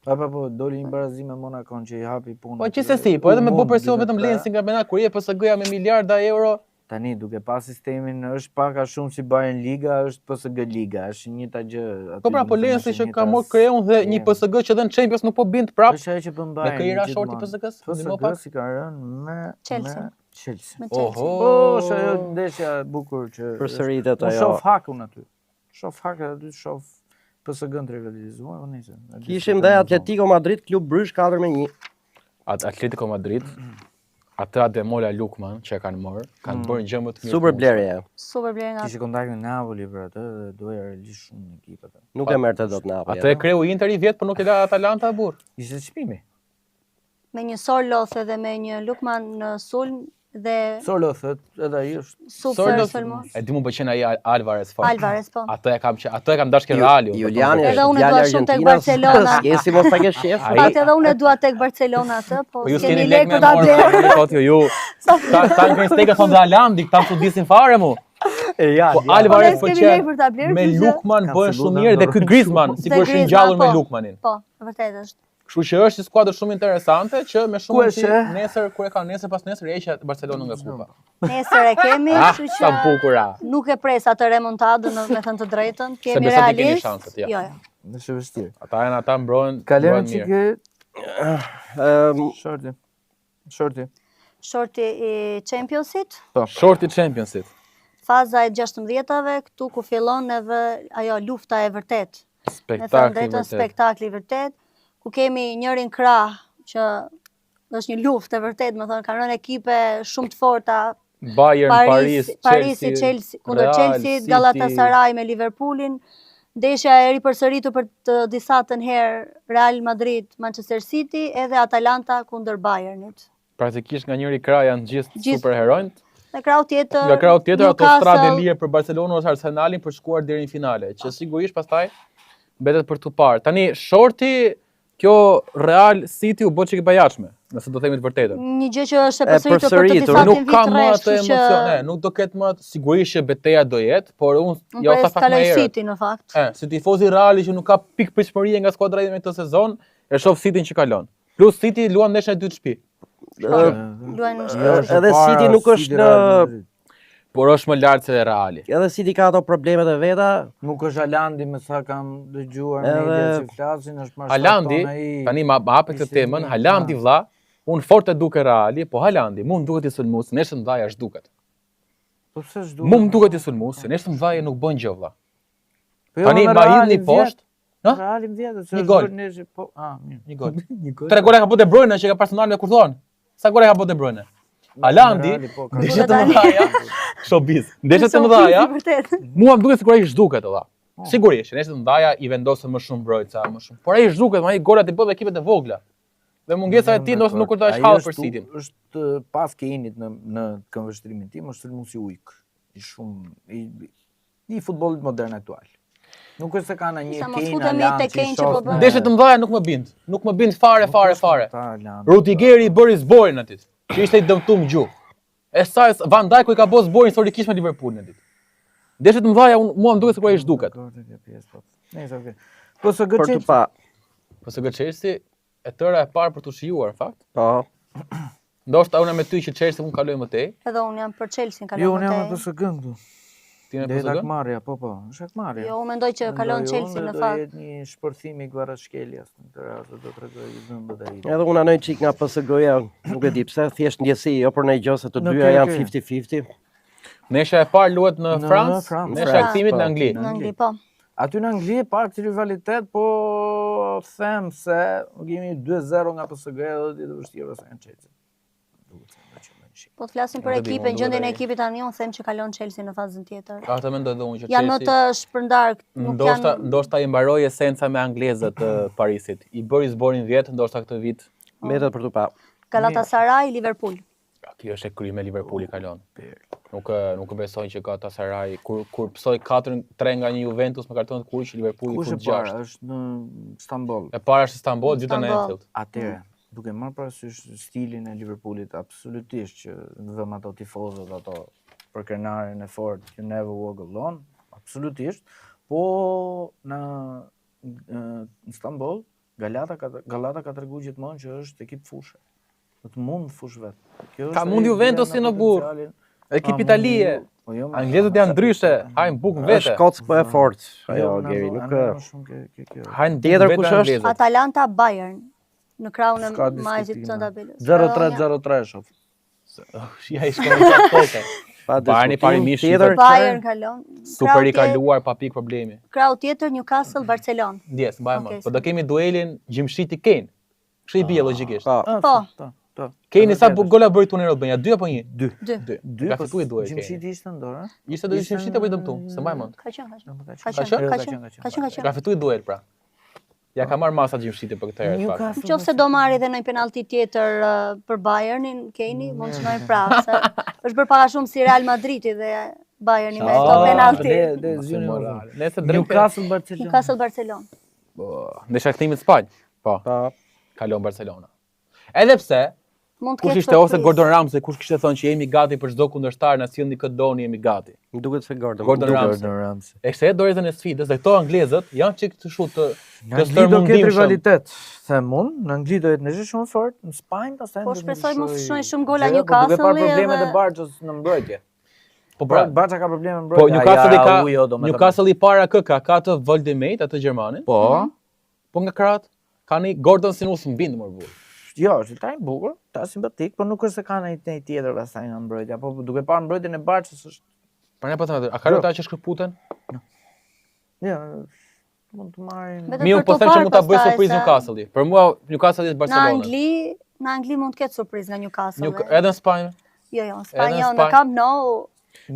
Po, doli një barazim me Monakon që i hapi punën. Po gjithsesi, po edhe me bë presion vetëm Lensi nga kampionat kur je PSG-ja me miliarda euro. Tani duke pas sistemin është pak a shumë si Bayern Liga, është PSG Liga, është njëta gjë. Po pra, po Lensi që ka marrë Kreun dhe një PSG që dhe në Champions nuk po bind prap. Është ajo që bën Bayern. Me karriera shorti PSG-s, PSG si ka rënë me Chelsea. Oho, është ajo ndeshja e bukur që përsëritet ajo. Shoh hakun aty. Shoh hakun aty, shoh PSG-n të rivalizuar, nisë. Kishim dhe Atletico Madrid Klub Bruges 4-1. Atletico Madrid. Atë Ademola Lukman që e kanë marrë, kanë bërë gjë më të mirë. Super blerje. Super blerje nga. Kishte kontakt me Napoli për atë dhe doja realisht shumë në ekip atë. Nuk e merrte dot Napoli. Atë e kreu Interi vjet, por nuk e la Atalanta burr. Ishte çmimi. Me një Sorloth edhe me një Lukman në sulm dhe Sorloth edhe ai është super sulmon. E di mu pëlqen ai Alvarez fort. Alvarez po. Atë e kam dashur Reali. Juliani Edhe është unë djalë dua shumë tek Argentinas. Barcelona. Skesi mos ta kesh shef. Atë edhe unë e dua tek Barcelona atë, po Po ju s'keni s'keni lek lek me për ta blerë. marrë, thot ju. Ta në stekën thonë dhe Alandi, këta më çudisin fare mu. ja. Po Alvarez Po, ne s'kemi lek për ta pëlqen. blerë, Me kështu që- Lukman Ka bën filluar shumë nga mirë dhe ky ndorë. Griezmann, Dhe sigurisht Griezmann, ngjallur me po. Lukmanin. Po, vërtet është. Kështu që është një skuadër shumë interesante që me Ku shumë e sheh? nesër kur e ka nesër pas nesër heqja Barcelona nga kupa. Nesër e kemi, kështu Sa që bukura. nuk e pres atë remontadën, me thënë të drejtën. Kemi besoj ti keni realist. shanset, ja. Jo. Është vështirë. Ata mbrohen Kalojmë mirë. çike Ëm Shorti. Shorti i Championsit, Shorti Championship. faza e 16-tave, këtu ku fillon edhe ajo lufta e vërtet. Me thënë Spektakli drejtën, vërtet. spektakli vërtet, ku kemi njërin krah që është një luftë e vërtet, më thënë, kanë rënë ekipe shumë të forta, Bayern, Parisi, Chelsea, kundër Real, Chelsea, City. Galatasaray me Liverpoolin, ndeshja e ripërsëritur për të disa të herë Real Madrid, Manchester City, edhe Atalanta kundër Bayernit. Praktikisht nga njëri krah janë gjithë superheronjt. Në krau tjetër, Nga krau tjetër autostradë e Newcastle, lirë për Barcelona ose Arsenalin për shkuar deri në finale, që sigurisht pastaj mbetet për tu parë. Tani shorti kjo Real City u bë çik e pajatshme, nëse do themi të vërtetën. një gjë që është e përsëritur për të përsëritur, disa Nuk ka më vite atë emocion, nuk do ketë më sigurisht që betejë do jetë, por unë jo Unë sa pak më kaloj herët. City në fakt. Si tifozi Reali që nuk ka pikë pritshmërie nga skuadra ime këtë sezon, e shoh Cityn që kalon. Plus City luan ndeshën e dytë shtëpi. Luajnë në shtëpi. Edhe City nuk është në Por është më lart se Reali. edhe City ka ato problemet e veta. Nuk është Alandi me sa kam dëgjuar Edhe- media që flasin, është më Halandi, tani ma hapë këtë ishte temën, një- Halandi vlla, unë fort e duke Reali, po Halandi, mu më duket i sulmues, neshtë më dhaja është duket. Po pse s'duhet? Mu më duket i sulmues, neshtë më dhaja nuk bën gjë vlla. Po jo, Tani me ma hidhni Realin poshtë, ha? Realin vjetë, se Një është gol. bërë neshi, po, mirë. Një gol. Një gol. 3 gola ka bërë De Bruyne që ka personal me Courtois. Sa gola ka bërë De Bruyne? Halandi, Reali, po, ka- ndeshjet e mëdha, showbiz. Ndeshjet e mëdha, Vërtet. mua më duket sikur ai zhduket valla. Sigurisht, ndeshjet e mëdha i vendosën më shumë mbrojtësa, më shumë. Por ai zhduket, ai golat i bën me ekipet e vogla. Dhe mungesa e tij ndoshta nuk kurta është hall për Cityn. Është pas Keinit në këmbështrimin tim, është sulmuesi ujk. I shumë i futbollit modern aktual. Nuk është se ka në një Sa mos Kein futemi Alan te Kein që po bën. Ndeshjet e mëdha nuk më bind. Nuk më bind fare. Ruti Rudigeri i bëri zborin atit, që ishte i dëmtuar gjuh. E sa Van Dijk i ka bërë zborin historikisht me Liverpoolin atit. Ndeshjet e mëdha mua më duket sikur ai zhduket. Nëse okay. Po së Për të gëçet. pa. Po se Chelsea e tëra e parë për të shijuar fakt. Po. Ndoshta unë me ty që Chelsea mund kaloj më tej. Edhe unë jam për Chelsea kalon. Jo, unë jam me PSG këtu. Ti me Dhe PSG? Akmarja, po, është Akmarja. Jo, unë mendoj që kalon Chelsea në Do fakt. jetë një shpërthim i Kvaratskhelia në këtë rast, do t'rregoj i dhëmbët ai. Edhe unë anoj çik nga PSG-ja, nuk e di pse, thjesht ndjesi, jo për ndonjë gjë se të Nuk dyja e janë ke. 50-50. Nesha e parë luhet në Në Francë, Francë. nesha e kthimit në Po. Angli. Në Angli, po. Aty në Angli e pak të rivalitet, po them se kemi 2-0 nga PSG-ja dhe të vështirë ose nga Chelsea. Duhet se do që më shih. Po të flasim për Nuk e di, ekipin, unë gjendjen e duhet ai. ekipit tani, unë them që kalon Chelsea në fazën tjetër. Atë mendoj edhe unë që Janë më të Chelsea shpërndar, nuk janë ndoshta i mbaroi esenca me anglezët të Parisit. I bëri zborin 10, ndoshta këtë vit. Mbetet për të pa. Galatasaray, Liverpool. Kjo është e kry me Liverpooli kalon. Nuk e besoj që Galatasaray kur psoi 4-3 nga një Juventus me karton të kuq, Liverpooli Kush kur e para 6. është në Stamboll. E para është Istanbul, gjithë në Istanbul. Anfield. Atëre, duke marrë parasysh stilin e Liverpoolit absolutisht që vëm ato tifozët ato për krenaren e fort, you never walk alone, absolutisht, po në Istanbul Galata ka treguar gjithmonë që është ekip fushë. Do të mund fush vet. Kjo Ka është mund ai Juventusi vlerë me në burr. potencialin. Ekip Ka Italie. mundi- po jo, Anglezët janë ndryshe, hajnë bukë vete. Është Shkoc po e fortë, ajo Jo, Geri, na- nuk na- shumë kjo. Hajnë bukë Tjetër vete kush është? anglezët. Atalanta, Bayern. Në krahun S'ka e majzit diskutim, të tabelës. 0-3 shoh. Ja i shkon gjatë koke. Pa Bayerni diskutim. parimisht Tjetër Bayern kalon. Super i kaluar pa pikë problemi. Krau tjetër Newcastle, Barcelona. Ndjes, mbaj Okej, më. Po do kemi duelin Gjimshiti Kane. Kështu i bie logjikisht. Po. Po. Keni sa gola bëri turnin Albania? 2 apo 1? 2. 2. Ka fituar 2 Keni. Gjimshiti ishte në dorë, Ishte do ishte shite apo i dëmtu? Se mbaj mend. Ka qenë. Ka fituar 2 pra. Ja ka marr masa Gjimshiti për këtë herë fakt. Nëse do marrë edhe një penalti tjetër për Bayernin, Keni, mund të shmojë prapë, se është bërë para shumë si Real Madridi dhe Bayerni me këto penalti. Newcastle Barcelona. Në shaktimin Spanjë. Po. Kalon Barcelona. Edhe pse kush ishte ose Gordon Ramsay, kush kishte thënë që jemi gati për çdo kundërshtar, na sillni këtë doni, jemi gati. Më duket se Gordon Ramsay. E kishte dorëzën e sfidës dhe këto anglezët janë çik të shut të stërmundim rivalitet. Them unë, në Angli do jetë ndeshje shumë fort, në Spanjë pastaj po shpresoj mos shojnë shumë gola Newcastle. Duke parë problemet e Barçës në mbrojtje. Po pra, Barça ka probleme në po mbrojtje. Newcastle i para ka të Voldemate, atë gjermanin. Po nga krahët ka një Gordon Sinus mbind më burr. Jo, është taj bukur, ta simpatik, por nuk është se ka një tjetër pastaj nga mbrojtja, po duke parë mbrojtjen e Barçës është. Pra ne po them, a ka ata që shkëputen? Jo, mund të marrin. Mirë, po them që mund ta bëj surprizë Newcastle. Për mua Newcastle është Barcelona. Në Angli mund të ketë surprizë nga Newcastle. Edhe në Spanjë? Jo, në Spanjë në Camp Nou.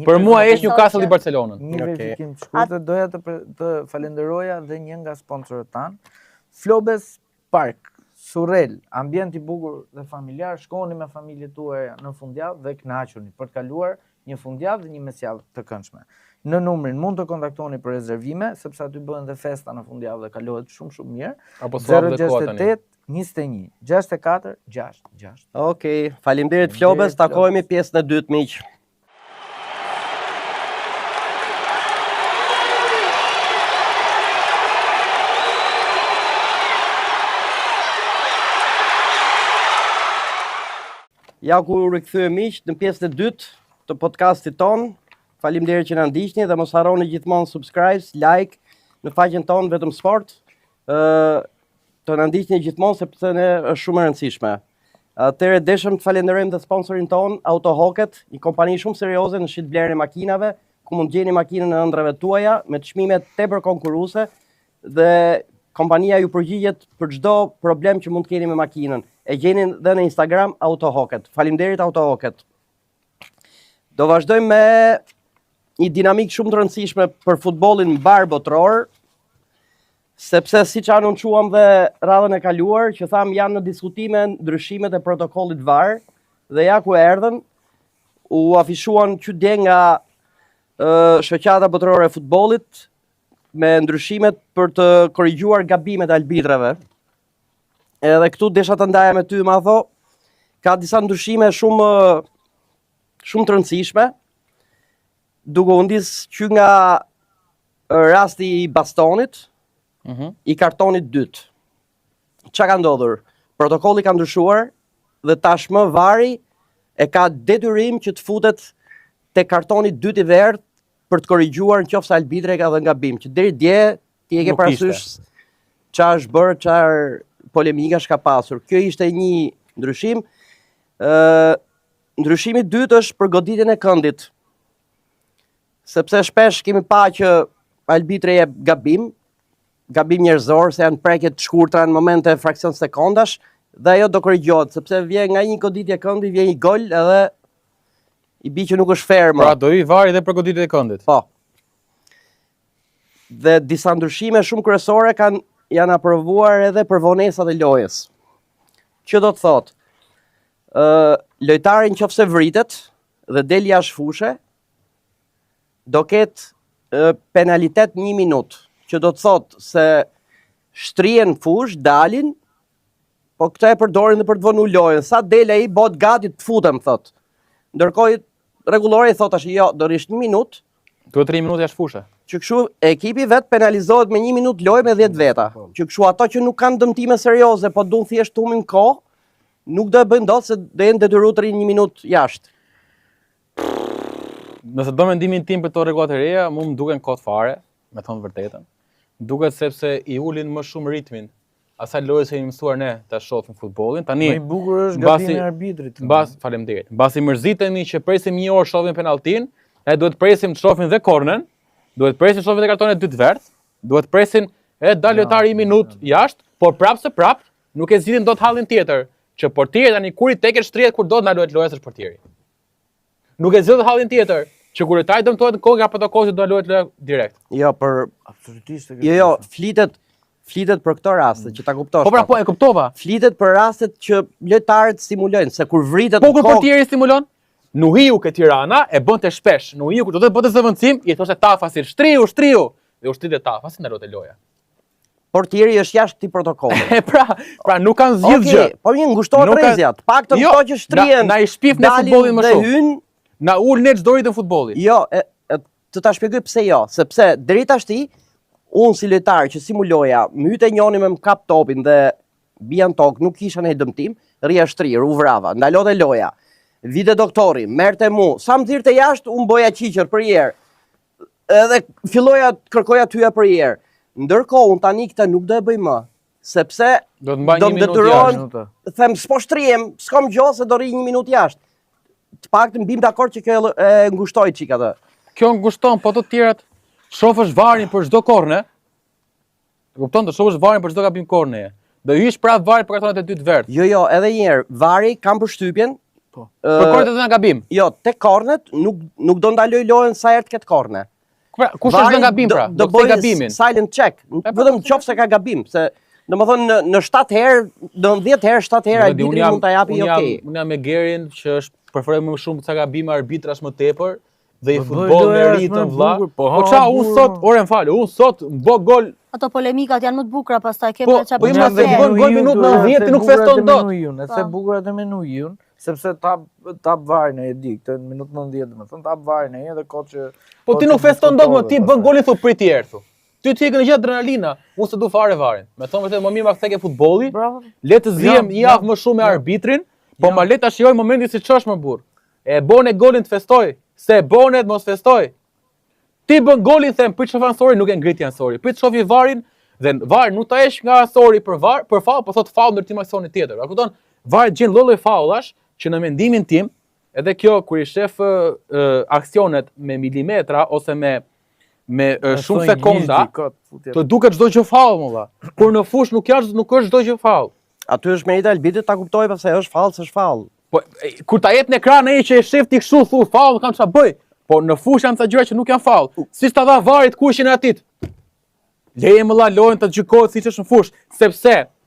Për mua është Newcastle i Barcelonën. Një verifikim të shkurtër doja të falenderoja dhe një nga sponsorët tanë, Flobes Park. Surrel, ambient i bukur dhe familjar, shkoni me familjet tuaja në fundjavë dhe kënaquni për të kaluar një fundjavë dhe një mesjavë të këndshme. Në numrin mund të kontaktoni për rezervime, sepse aty bëhen dhe festa në fundjavë dhe kalohet shumë mirë. Apo 068 21 64 66. Okej, faleminderit Flobes, takohemi pjesën e dytë miq. Ja ku rikthyer miq në pjesën e dytë të podcastit ton. Faleminderit që na ndiqni dhe mos harroni gjithmonë subscribe, like në faqen tonë Vetëm Sport. Të na ndiqni gjithmonë sepse ne është shumë e rëndësishme. Atëherë deshëm të falenderojmë dhe sponsorin ton Autohoket, një kompani shumë serioze në shitblerjen e makinave, ku mund gjeni makinën në ëndrave tuaja me çmime tepër konkurruese dhe kompania ju përgjigjet për çdo problem që mund të keni me makinën. E gjeni dhe në Instagram Autohoket. Faleminderit Autohoket. Do vazhdojmë me një dinamik shumë të rëndësishme për futbollin mbar botror, sepse siç anoncuam dhe radhën e kaluar, që tham janë në diskutime ndryshimet e protokollit VAR, dhe ja ku erdhën, u afishuan qytje nga shoqata botërore e futbollit me ndryshimet për të korrigjuar gabimet e arbitrave. Edhe këtu desha të ndaja me ty, ma tho, ka disa ndryshime shumë të rëndësishme, duke u ndis që nga rasti i bastonit, i kartonit dytë. Çka ka ndodhur? Protokolli ka ndryshuar dhe tashmë VAR-i e ka detyrim që të futet te kartoni dytë i verdh për të korrigjuar nëse arbitri ka dhënë gabim, që deri dje ti e ke parasysh çfarë është bërë, çfarë polemika ka pasur. Kjo ishte një ndryshim. Ndryshimi i dytë është për goditjen e këndit. Sepse shpesh kemi pa që arbitri jep gabim njerëzor, se janë prekje të shkurtra në momente fraksion sekondash, dhe ajo do korrigjohet, sepse vjen nga një goditje këndi, vjen një gol edhe i bi që nuk është fair më. Pra do i vari dhe për goditjen e këndit. Po. Dhe disa ndryshime shumë kryesore janë aprovuar edhe për vonesat e lojës. Që do të thotë, lojtari nëse vritet dhe del jashtë fushë, do ketë penalitet 1 minutë, që do të thotë se shtrihen fushë, dalin, po këta e përdorin dhe për të vënë lojën. Sa del ai bëhet gati të futem, thotë. Ndërkohë rregullori thotë tash jo, do rish 1 minutë. Duhet 3 minutë jashtë fushë. Që kështu ekipi vet penalizohet me 1 minutë lojë me 10 veta. Që kështu ato që nuk kanë dëmtime serioze, po duan thjesht humbin kohë, nuk do e bëjnë dot se do jenë detyruar të rinë 1 minutë jashtë. Nëse do mendimin tim për këto rregulla të reja, mua më duken kot fare, me thonë vërtetën. Duket sepse i ulin më shumë ritmin asaj lojës që i mësuar ne ta shohim futbollin. Tani më i bukur është gabimi i arbitrit. Faleminderit. Mbasi mërzitemi që presim 1 orë shohim penalltin, ne duhet presim të shohim dhe kornën, duhet presim të shohim dhe kartonin e dytë verdh, duhet presim edhe dal lojtari 1 minutë jashtë, por prapë nuk e zgjidhin dot hallin tjetër. që portieri tani kur i teket shtrihet kur do të ndalohet loja është portieri. Nuk e zgjodh hallin tjetër, që kur lojtari dëmtohet në kohë nga protokolli do ndalohet loja direkt. Jo, për Absolutisht. jo, flitet për këtë rast, që ta kuptosh. Po pra, po e kuptova. Flitet për rastet që lojtarët stimulojnë, se kur vritet Po kur portieri stimulon, Nuhiu ke Tirana e bënte shpesh. Nuhiu kur do të bëte zëvendësim, i thoshte Tafasit, shtriu, dhe u shtritet Tafasi ndalohet loja. portieri është jashtë këtij protokolli. pra nuk kanë zgjidhur gjë. Po mirë, ngushtohet Nuk ka- rrezja. Paktën Jo, këto që shtrihen. na i shpif në dalin futbollin më dhe shumë. hyn. Na ul ne çdo ritëm futbollit. Jo, të ta shpjegoj pse jo, sepse deri tashti unë si lojtar që simuloja, më hyte njoni me më kap topin dhe bija në tokë, nuk kisha një dëmtim, rria shtrir, u vrava, ndalote loja. Vite doktori, merte mu, sa më thirrte jashtë, unë boja qiqër për herë. Edhe filloja të kërkoja tyja për herë. Ndërkohë unë tani këtë nuk do e bëj më, sepse Do të mbaj do një më minutë detyrohen, jashtë. them s'po shtrihem, s'kam gjë se do rri 1 minutë jashtë. Të paktën bim dakord që kjo e ngushtoi çik atë. Kjo ngushton, po të tjerat shofësh varin për çdo korne. E kupton, të shofësh varin për çdo gabim korneje. Do hysh prap varin për kartonat e dytë verdh. Jo, edhe një herë, vari kam përshtypjen. Për kornet e të nga gabim. Jo, tek kornet nuk do ndaloj lojën sa herë të ketë korne. Pra, kush është në gabim pra? Do bëj kthej gabimin. silent check. Vetëm qofse ka gabim, se domethënë në 7 herë, në 10 herë, 7 herë arbitri mund ta japi okay. Unë jam me Gerin që është preferoj më shumë ca gabime arbitrash më tepër dhe i Po, futboll me loja është ritëm më vlla. bukur, Po po, ça unë burro. sot, ore më fal, unë sot bë gol. Ato polemikat janë më të bukura, pastaj Po, kemi çfarë po, bëjmë ima me se fe. bën gol minutë 90 nuk feston dot. E se bukurat e menujun, sepse tap varin e di, këtë në minutë 90 domethënë tap varin e edhe kohë që Po ti nuk feston dot, më ti bën golin thu priti herë thu. Ty ti ke në gjithë adrenalina, unë se du fare varin. Me thonë vërtet më mirë ma ktheke futbolli. Bravo. Le të zihem një javë më shumë me arbitrin, po ma le ta shijoj momentin si ç'është më burr. E bone golin të festoj, se e bone të mos festoj. Ti bën golin them, prit shof ansori, nuk e ngrit ansori. Prit shofi varin dhe vari nuk ta hesh nga ansori për faull, po thot faull ndërtim aksioni tjetër. A kupton? Vari gjen lloj faullash që në mendimin tim, edhe kjo kur i shef aksionet me milimetra ose me shumë sekonda, të duket çdo gjë faull më valla. Kur në fush nuk është çdo gjë faull. Aty është merita e arbitrit ta kuptoj pse është faull, s'është faull. Po kur ta jep në ekran ai që e shef ti kështu thu faull, kam çfarë bëj. Po në fush janë ca gjëra që nuk janë faull. Siç ta dha varit kushin e atit. Leje më la lojën të gjykohet siç është në fush,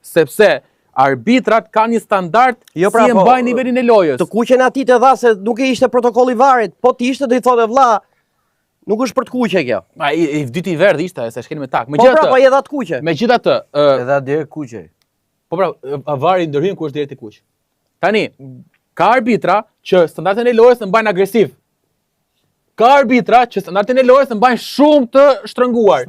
sepse arbitrat kanë një standard si e mbajnë nivelin e lojës. Të kuqen atit e dha se nuk e ishte protokolli varit, po ti ishte do i thotë vlla, nuk është për të kuqe kjo. I dyti verdh ishte, se shkeni me tak. Po pra, po i dha të kuqe. Megjithatë, edhe direkt kuqe. po pra, vari ndërhyn ku është direkt i kuq. Tani, ka arbitra që standardin e lojës në mbajnë agresiv. Ka arbitra që standardin e lojës në mbajnë shumë të shtrënguar.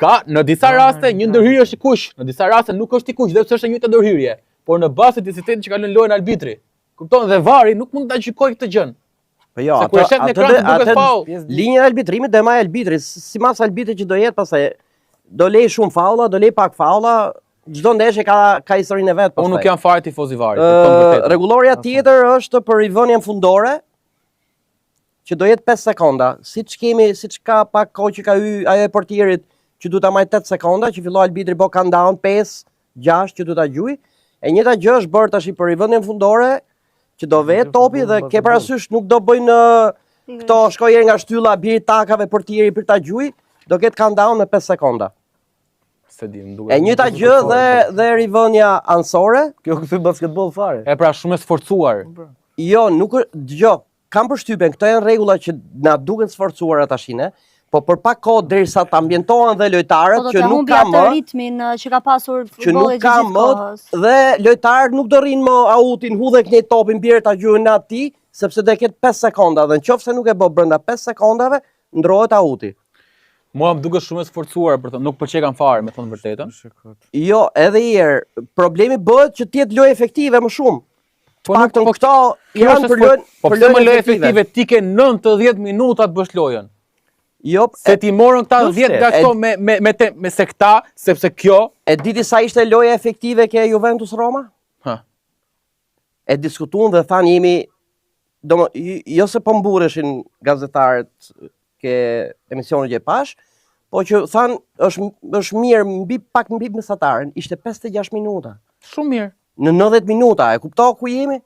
Ka në disa raste një ndërhyrje është i kuq, në disa raste nuk është i kuq, dhe pse është e njëjta ndërhyrje, por në bazë të intensitetit që ka lënë lojën arbitri. Kupton, dhe vari nuk mund ta gjykojë këtë gjën. Po jo, Se kur e shet në ekran duket faull. Linja e arbitrimit do e maj arbitri, simas arbitrit që do jetë pastaj do lej shumë faulla, do lej pak faulla, çdo ndeshje ka historinë e vet pastaj. Unë nuk jam fare tifoz i varit, të them vërtetën. Rregulloria tjetër është për rivënien fundore, që do jetë 5 sekonda, siç ka pak kohë që ka hy ajo e portierit që duhet ta marrë 8 sekonda, që filloi arbitri bë countdown 5, 6 që duhet ta gjuaj. E njëjta gjë është bërë tash për rivënien fundore, që do vetë topi dhe ke parasysh nuk do bëjnë këto shkojë nga shtylla biri takave portieri për ta gjuaj, do ketë countdown në 5 sekonda. E njëjta gjë dhe rivënia ansore. Kjo kthy basketboll fare. E pra shumë e sforcuar. Jo, nuk dëgjoj, kam përshtypjen, këto janë rregulla që na duken sforcuara tashine, po për pak kohë derisa ta ambientohen dhe lojtarët që nuk ka më ritmin që ka pasur që nuk futbolli ka më dhe lojtarët nuk do rrinë më autin hudhe kënjë topin bjerë ta gjuajnë aty, sepse do ketë 5 sekonda dhe nëse nuk e bë brenda 5 sekondave, ndrohet auti. Mua më duket shumë e sforcuar për të, nuk pëlqej fare, me thonë vërtetën. Jo, edhe herë, problemi bëhet që të jetë lojë efektive më shumë. Po nuk po këto janë për lojën, po pse më lojë efektive ti ke 90 minuta të bësh lojën. Jo, se ti morën këta 10 nga këto me se këta, sepse kjo. E diti sa ishte loja efektive ke Juventus Roma? E diskutuan dhe thanë jo se po mbureshin gazetarët ke emisionet që pash, po që thanë është mirë mbi mesataren, ishte 56 minuta. Shumë mirë. në 90 minuta, e kupto ku jemi?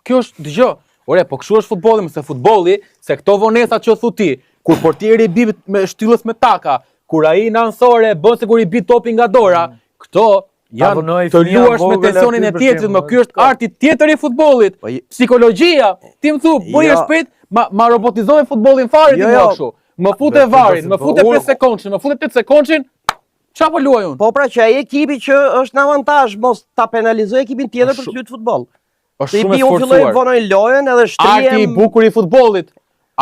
Kjo është, dëgjoj, ore, po kështu është futbolli, mëse futbolli, se këto vonesat që thu ti, kur portieri bi me shtyllës me taka, kur ai në ansore bën se kur i bi topi nga dora, këto janë të luash me tensionin e tjetrit, më ky është arti tjetër i futbollit. Psikologjia, ti më thu, bëj shpejt, ma robotizoj futbollin fare ti më kështu. Më fute varin, më fute 5 sekondëshin, më fute 8 sekondëshin, qa po luaj unë? Po pra që ai ekipi që është në avantazh mos ta penalizoj ekipin tjetër për të luajtur futboll. Është shumë e filloi sforcuar. vonoj lojën edhe shtrihem. Arti i bukur i futbollit.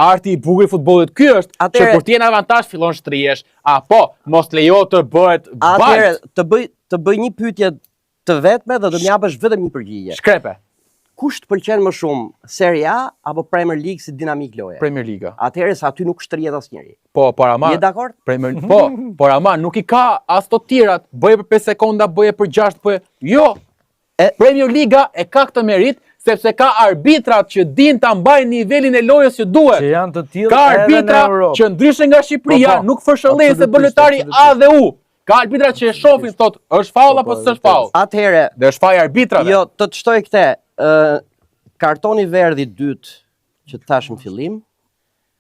Arti i bukur i futbollit ky është që kur ti je në avantazh fillon shtrihesh. Po, mos lejo të bëhet Atëherë të bëj një pyetje të vetme dhe do më japësh vetëm një përgjigje. Shkrepe. Kush të pëlqen më shumë, Serie A apo Premier League si dinamik loje? Premier Liga. Atëherë se aty nuk shtrihet asnjëri. Po, por ama. Je dakord? Por ama nuk i ka as të tjerat, bëje për 5 sekonda, bëje për 6, bëje. Jo. Premier Liga e ka këtë merit sepse ka arbitrat që din ta mbajnë nivelin e lojës që duhet. Që janë të tillë ka edhe në arbitra Europë. që ndryshe nga Shqipëria nuk fërshëllen se bën lojtari A dhe U. Ka arbitra që e shohin thotë, është faul apo s'është faul. Atëherë, dhe është faji arbitrave. Jo, të shtoj këtë. Kartoni verdhi dytë që thash në fillim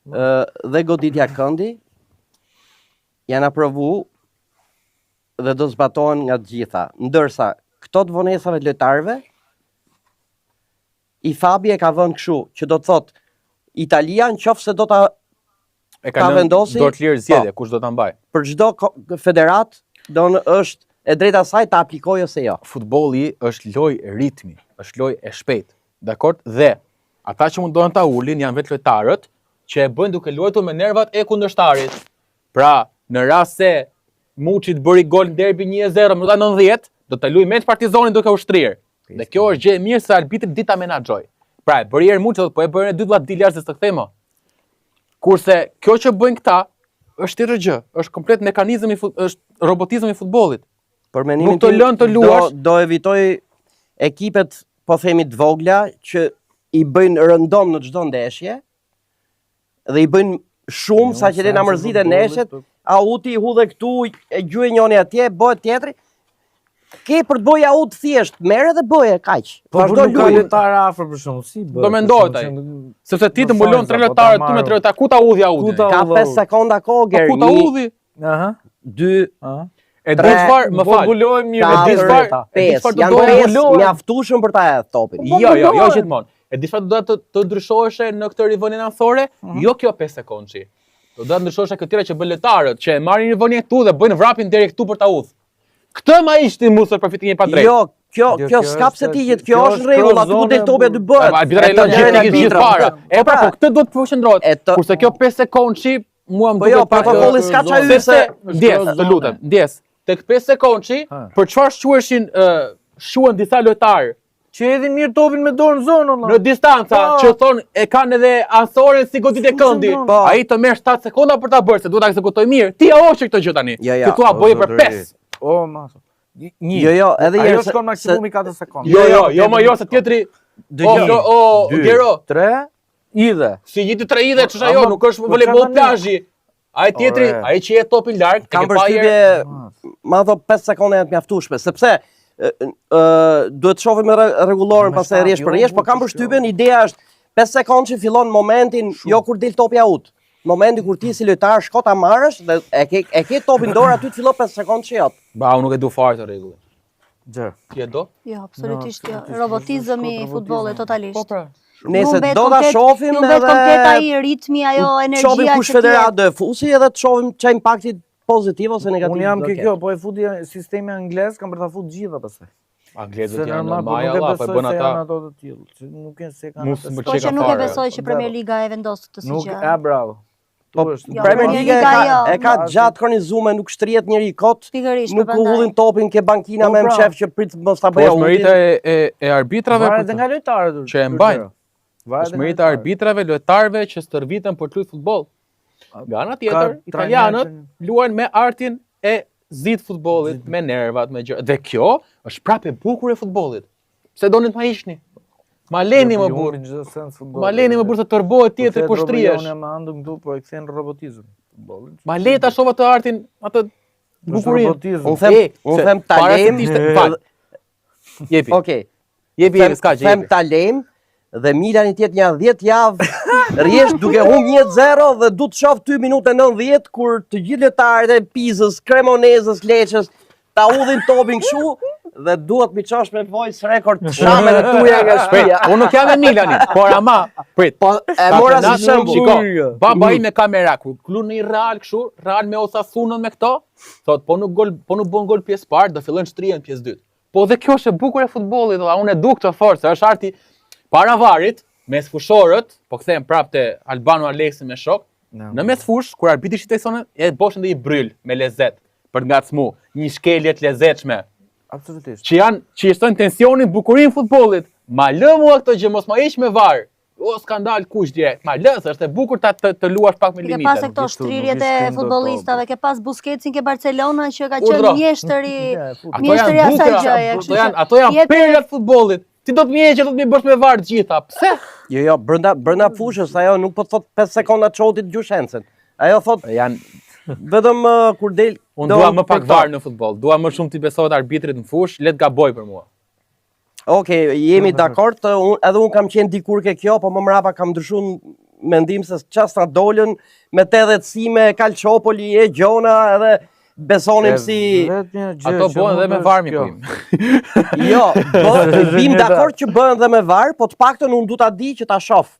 dhe goditja këndi janë aprovu dhe do zbatohen nga të gjitha. Ndërsa këto të vonesave të lojtarëve i Fabi e ka vënë kështu, që do të thotë Italia nëse do ta vendosi do të lirë zgjedhje kush do ta mbaj. Për çdo federat është e drejta saj ta aplikojë ose jo. Futbolli është lojë ritmi, është lojë e shpejtë. Dakor? Dhe ata që mundohen ta ulin janë vetë lojtarët që e bëjnë duke luajtur me nervat e kundërshtarit. Pra, në rast se Muçi të bëri gol në derbi 1-0 minuta 90, do të luajë me Partizanin duke u shtrirë. Dhe kjo është gjë e mirë se arbitri di ta menaxhoj. Pra, e bëri herë Muçi, po e bërin e dy vllat dilar se s'të kthejmë. Kurse kjo që bëjnë këta është tjetër gjë, është komplet mekanizëm është robotizëm i futbollit. Për mendimin nuk të lën të luash, do evitoj ekipet po themi të vogla që i bëjnë rëndom në çdo ndeshje dhe i bëjnë shumë sa që na mërziten neshjet, auti i hudhe këtu, e gjuje njëri atje, bëhet tjetri. Ke për të bëj aut thjesht, merre dhe bëje kaq. Vazhdo luaj lojtar afër për shkak si bëhet. Do mendohet ai. Sepse ti të mbulon 3 lojtarë këtu me 3 lojtarë, ku ta udhi auti? Ka 5 sekonda kohë Geri. Ku ta udhi? 2 E di çfarë, më fal. Mbulojmë mirë, e di çfarë. 5 janë 5 mjaftueshëm për ta hedhur topin. Jo, gjithmonë. E di çfarë do të ndryshoheshe në këtë rivënien anësore? Jo kjo 5 sekondçi. Do të ndryshoheshe këtyre që bën lojtarët, që e marrin rivënien këtu dhe bëjnë vrapin deri këtu për ta udhë. Këtë ma ishte musër për fitimin pa drejt. Jo, kjo s'ka pse tihet, kjo është në rregull, aty ku del topi aty bëhet. Arbitra e lën gjithë para. Po këtë duhet të përqendrohet. Kurse kjo 5 sekondçi mua më duket protokolli s'ka çaj se ndjes, të lutem, ndjes. Tek 5 sekondçi, për çfarë shuhen disa lojtarë që hedhin mirë topin me dorë në zonën. Në distanca, që thonë e kanë edhe ansoren si goditje këndi. Ai të merr 7 sekonda për ta bërë, se duhet ta ekzekutoj mirë. Ti hoqë këtë gjë tani. Ti thua bëje për 5. O, maso. Jo, edhe ajo shkon maksimumi 4 sekondë. Jo, se tjetri. O, Gero. 3 idhe. Si jeti 3 idhe, ç'është ajo, nuk është volejboll plazhi. Ai tjetri, ai që je topi larg, kam përshtypje, ma thon 5 sekonda janë të mjaftueshme, sepse duhet të shohim rregulloren pastaj rrjesh për rrjesh, por kam përshtypjen ideja është 5 sekondë që fillon momentin, jo kur del topi out. Momenti kur ti si lojtar shko ta marrësh dhe e ke topin dorë aty të fillon 5 sekondë që jot. Ba, unë nuk e du fare të rregullin. Gjë. Ti e do? Jo, absolutisht jo. Robotizmi i futbollit totalisht. Po pra. Nëse do ta shohim edhe komplet ai ritmi, ajo energjia që shohim kush federat do e fusi edhe të shohim ç'a impakti pozitiv ose negativ. Unë jam kjo, po e futi sistemi anglez, kam për ta fut gjitha pastaj. Anglezët janë në maja, po e bën ata ato të tillë, që nuk e se kanë. Po që nuk e besoj që Premier Liga e vendos këtë si gjë. Nuk, bravo. Po Premier Liga e ka gjatë kronizuar, nuk shtrihet njëri kot, nuk u hullin topin ke bankina me shef që prit mos ta bëjë. Po merita e arbitrave edhe nga lojtarët që e mbajnë. Është merita e arbitrave, lojtarëve që stërviten për të luajtur futboll. Nga ana tjetër, italianët luajnë me artin e zit futbollit, me nervat, me gjëra. Dhe kjo është prapë e bukur e futbollit. Pse doni të ma hiqni? Ma leni më burr. Ma leni më burr të tërbohet tjetri kur shtrihesh. Unë më andëm këtu po e kthen robotizëm futbollit. Ma le ta shoh atë artin, atë bukurinë. Unë them talem. Jepi. Okej. Jepi, s'ka që Them jepi. ta lejm dhe Milani tjetë një 10 javë rjesht duke humb 1-0 dhe du të shoh 2 minuta 90 kur të gjithë lojtarët e Pizës, Cremonezës, Lecces ta udhin topin kështu dhe duhet mi çosh me voice record të shamet e tuja nga shtëpia. Unë nuk jam me Milanin, por ama, prit. Po e mora si shembull. Shiko, baba im me kamera, kur klu në Real kështu, Real me Osasunën me këto, thot, po nuk bën gol pjesë parë, do fillojnë shtrihen pjesë dytë. Po dhe kjo është e bukur e futbollit, valla, unë e du këtë forcë, është arti para varit, mes fushorët, po kthehem prapë te Albano Aleksi me shok, në mes fush, kur arbitri shitej sonë, e boshën dhe i bryl me lezet, për të ngacmu, një shkelje të lezetshme. Absolutisht. Që shtojnë tensionin, bukurinë futbollit. Ma lë mua këtë gjë, mos ma iq me VAR. O skandal kush direkt. Ma lë, është e bukur të luash pak me Ke pas limite. këto shtrirjet e futbollistave, ke pas Busquetsin ke Barcelona që ka qenë mjeshtri asaj gjëje. Ato janë perlat e futbollit. Ti do të më heqë, do të më bësh me VAR të gjitha. Pse? Jo, brenda fushës ajo nuk po thot 5 sekonda çotit gjyshencën. Ajo thot vetëm kur del. Unë dua më pak VAR në futboll. Dua më shumë t'i besohet arbitrit në fush, le të gaboj për mua. Okej, jemi dakord, edhe unë kam qenë dikur ke kjo, po më mrapa kam ndryshuar mendim se çast na dolën me 80 me Calciopoli e Gjona edhe besonim si ato bëhen edhe me VAR mi pim. Jo, bim dakord që bëhen edhe me VAR, po të paktën unë du ta di që ta shoh.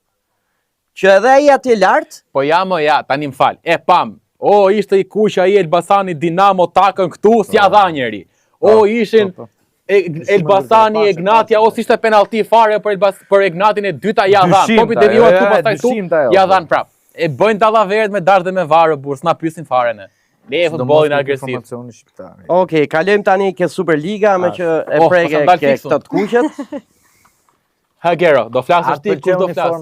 Që edhe ai atje lart, po ja, tani më fal. E pam. O, ishte i kuq ai Elbasani Dinamo takën këtu, s'ja dha njeri. O, ishin Elbasani Egnatia, ose ishte penalti fare për Egnatin e dyta ja dhan. Topi devijuar këtu pastaj këtu, ja dhan prap. E bëjnë dallaveret me dash dhe me varë burr, s'na pyesin fare ne. Le futbollin agresiv. Okej, kalojmë tani ke Superliga me që e preke ke këto të kuqet. Ha Gero, do flasësh ti, kush do flasë?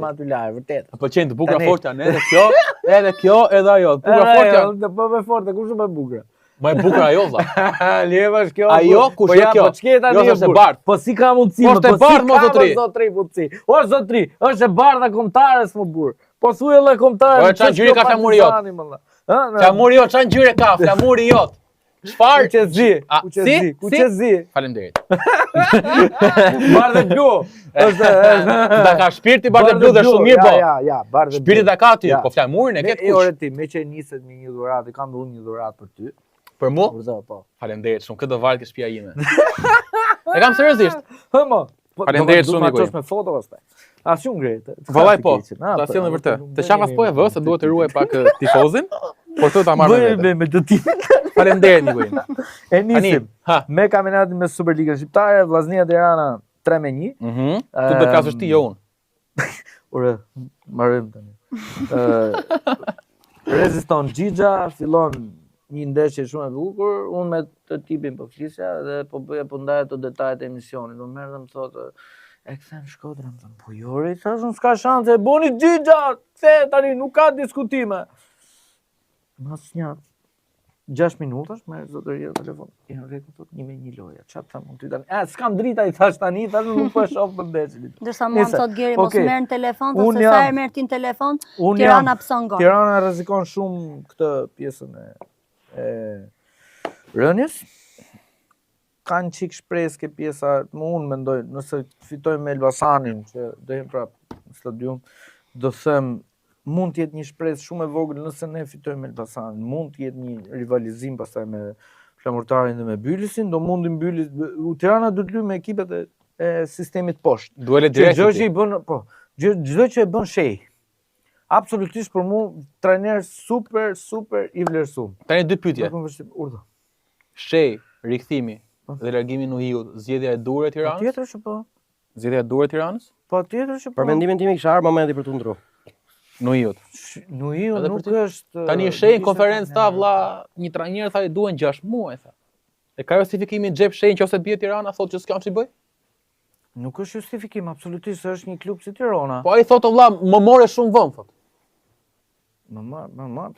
Vërtet. Po qenë të bukura forta, edhe kjo, edhe ajo, të bukura forta. Po me forte, kush më e bukur? Më e bukur ajo valla. Levash kjo. Ajo kush është kjo? Po çka tani është e bardh. Po si ka mundësi? Po është e bardh mo zotri. O zotri, është e bardha kombëtares më burr. Po thuaj edhe kombëtare. Po çan gjyri ka flamuri jot. Flamuri jot, çan gjyri ka, flamuri jot. Çfarë? Kuçezi. Faleminderit. Bardhë blu. Është da ka shpirti bardhë blu dhe shumë mirë po. Ja, bardhë blu. Shpirti da ka ty, po flamurin e ke kush. Ore ti, me që niset me një dhuratë, kam dhënë një dhuratë për ty. Për mua? Po. Faleminderit shumë, këtë do varet ke shtëpia ime. E kam seriozisht. Hëmo. Faleminderit shumë Mikosh me foto pastaj. As shumë ngretë. Vallai po. Ta sjellën vërtet. Të qafas po e vë se duhet të ruaj pak tifozin. Por të ta marrë me dëtim. Faleminderit Nikoin. E nisim me kampionatin me Superligën shqiptare, Vllaznia Tirana 3-1. Tu do të flasësh ti jo unë. Ore, marrim tani. Reziston Xhixha fillon një ndeshje shumë e bukur, unë me të tipin po flisja dhe po bëja po ndaja të detajet e emisionit. Unë merr dhe më thotë e kthem Shkodrën, më thënë, po jore, thash unë s'ka shanse, boni Xhixha, se tani nuk ka diskutime. Mas një 6 minutash me zotëria telefon. Janë rregull thotë 1-1 loja. Çfarë tham unë ty tani? S'kam drita i thash tani, thash nuk po e shoh për ndeshjen. Ndërsa mua më thotë Geri mos merr në telefon, thotë se sa herë merr ti në telefon, Tirana pson gol. Tirana rrezikon shumë këtë pjesën e rënies. Kanë çik shpresë ke pjesa, unë mendoj, nëse fitojmë me Elbasanin, që do jem prapë në stadium, do them mund të jetë një shpresë shumë e vogël nëse ne fitojmë me Elbasanin, mund të jetë një rivalizim pastaj me Flamurtarin dhe me Bylisin, do mundi Bylis, Tirana do të luajë me ekipet e sistemit poshtë. Duelet direkte. Çdo që i bën, po, çdo që e bën shej. Absolutisht për mua trajner super i vlerësuar. Tani dy pyetje. Urdhë. Shej, rikthimi dhe largimi në Nuhiut, zgjedhja e durë e Tiranës? Patjetër që po. Zgjedhja e durë e Tiranës? Patjetër që po. Për mendimin tim kishte ardhur momenti për të ndruar. Nuhiut. Nuhiu nuk është. Tani shej konferencë ta vlla, një trajner tha i duhen 6 muaj tha. E ka justifikimin xhep shej nëse bie Tirana thotë që s'kam ç'i bëj? Nuk është justifikim, absolutisht është një klub si Tirana. Po ai thotë vlla, më more shumë vonë thotë.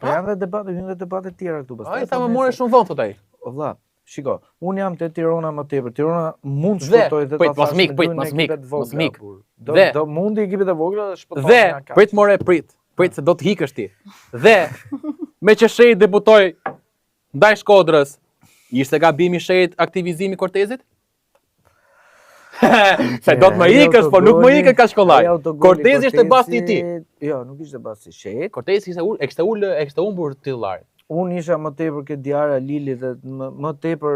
Po janë dhe debate tjera këtu pastaj. Ai tha më more shumë vonë thotë ai. O vlla, shiko, unë jam te Tirana më tepër. Tirana mund shpotoj dhe ta mos mik. Do mundi ekipet e vogla shpotoj. Dhe prit more prit se do të hikësh ti. Dhe me që Shej debutoi ndaj Shkodrës, ishte gabimi Shejit aktivizimi Kortezit? Se do të më ikësh, po nuk më ikën kaq kollaj. Cortezi ishte basti i ti. Jo, nuk ishte basti shet. Cortezi e kishte humbur titullarin. Unë isha më tepër ke Diara Lili dhe më tepër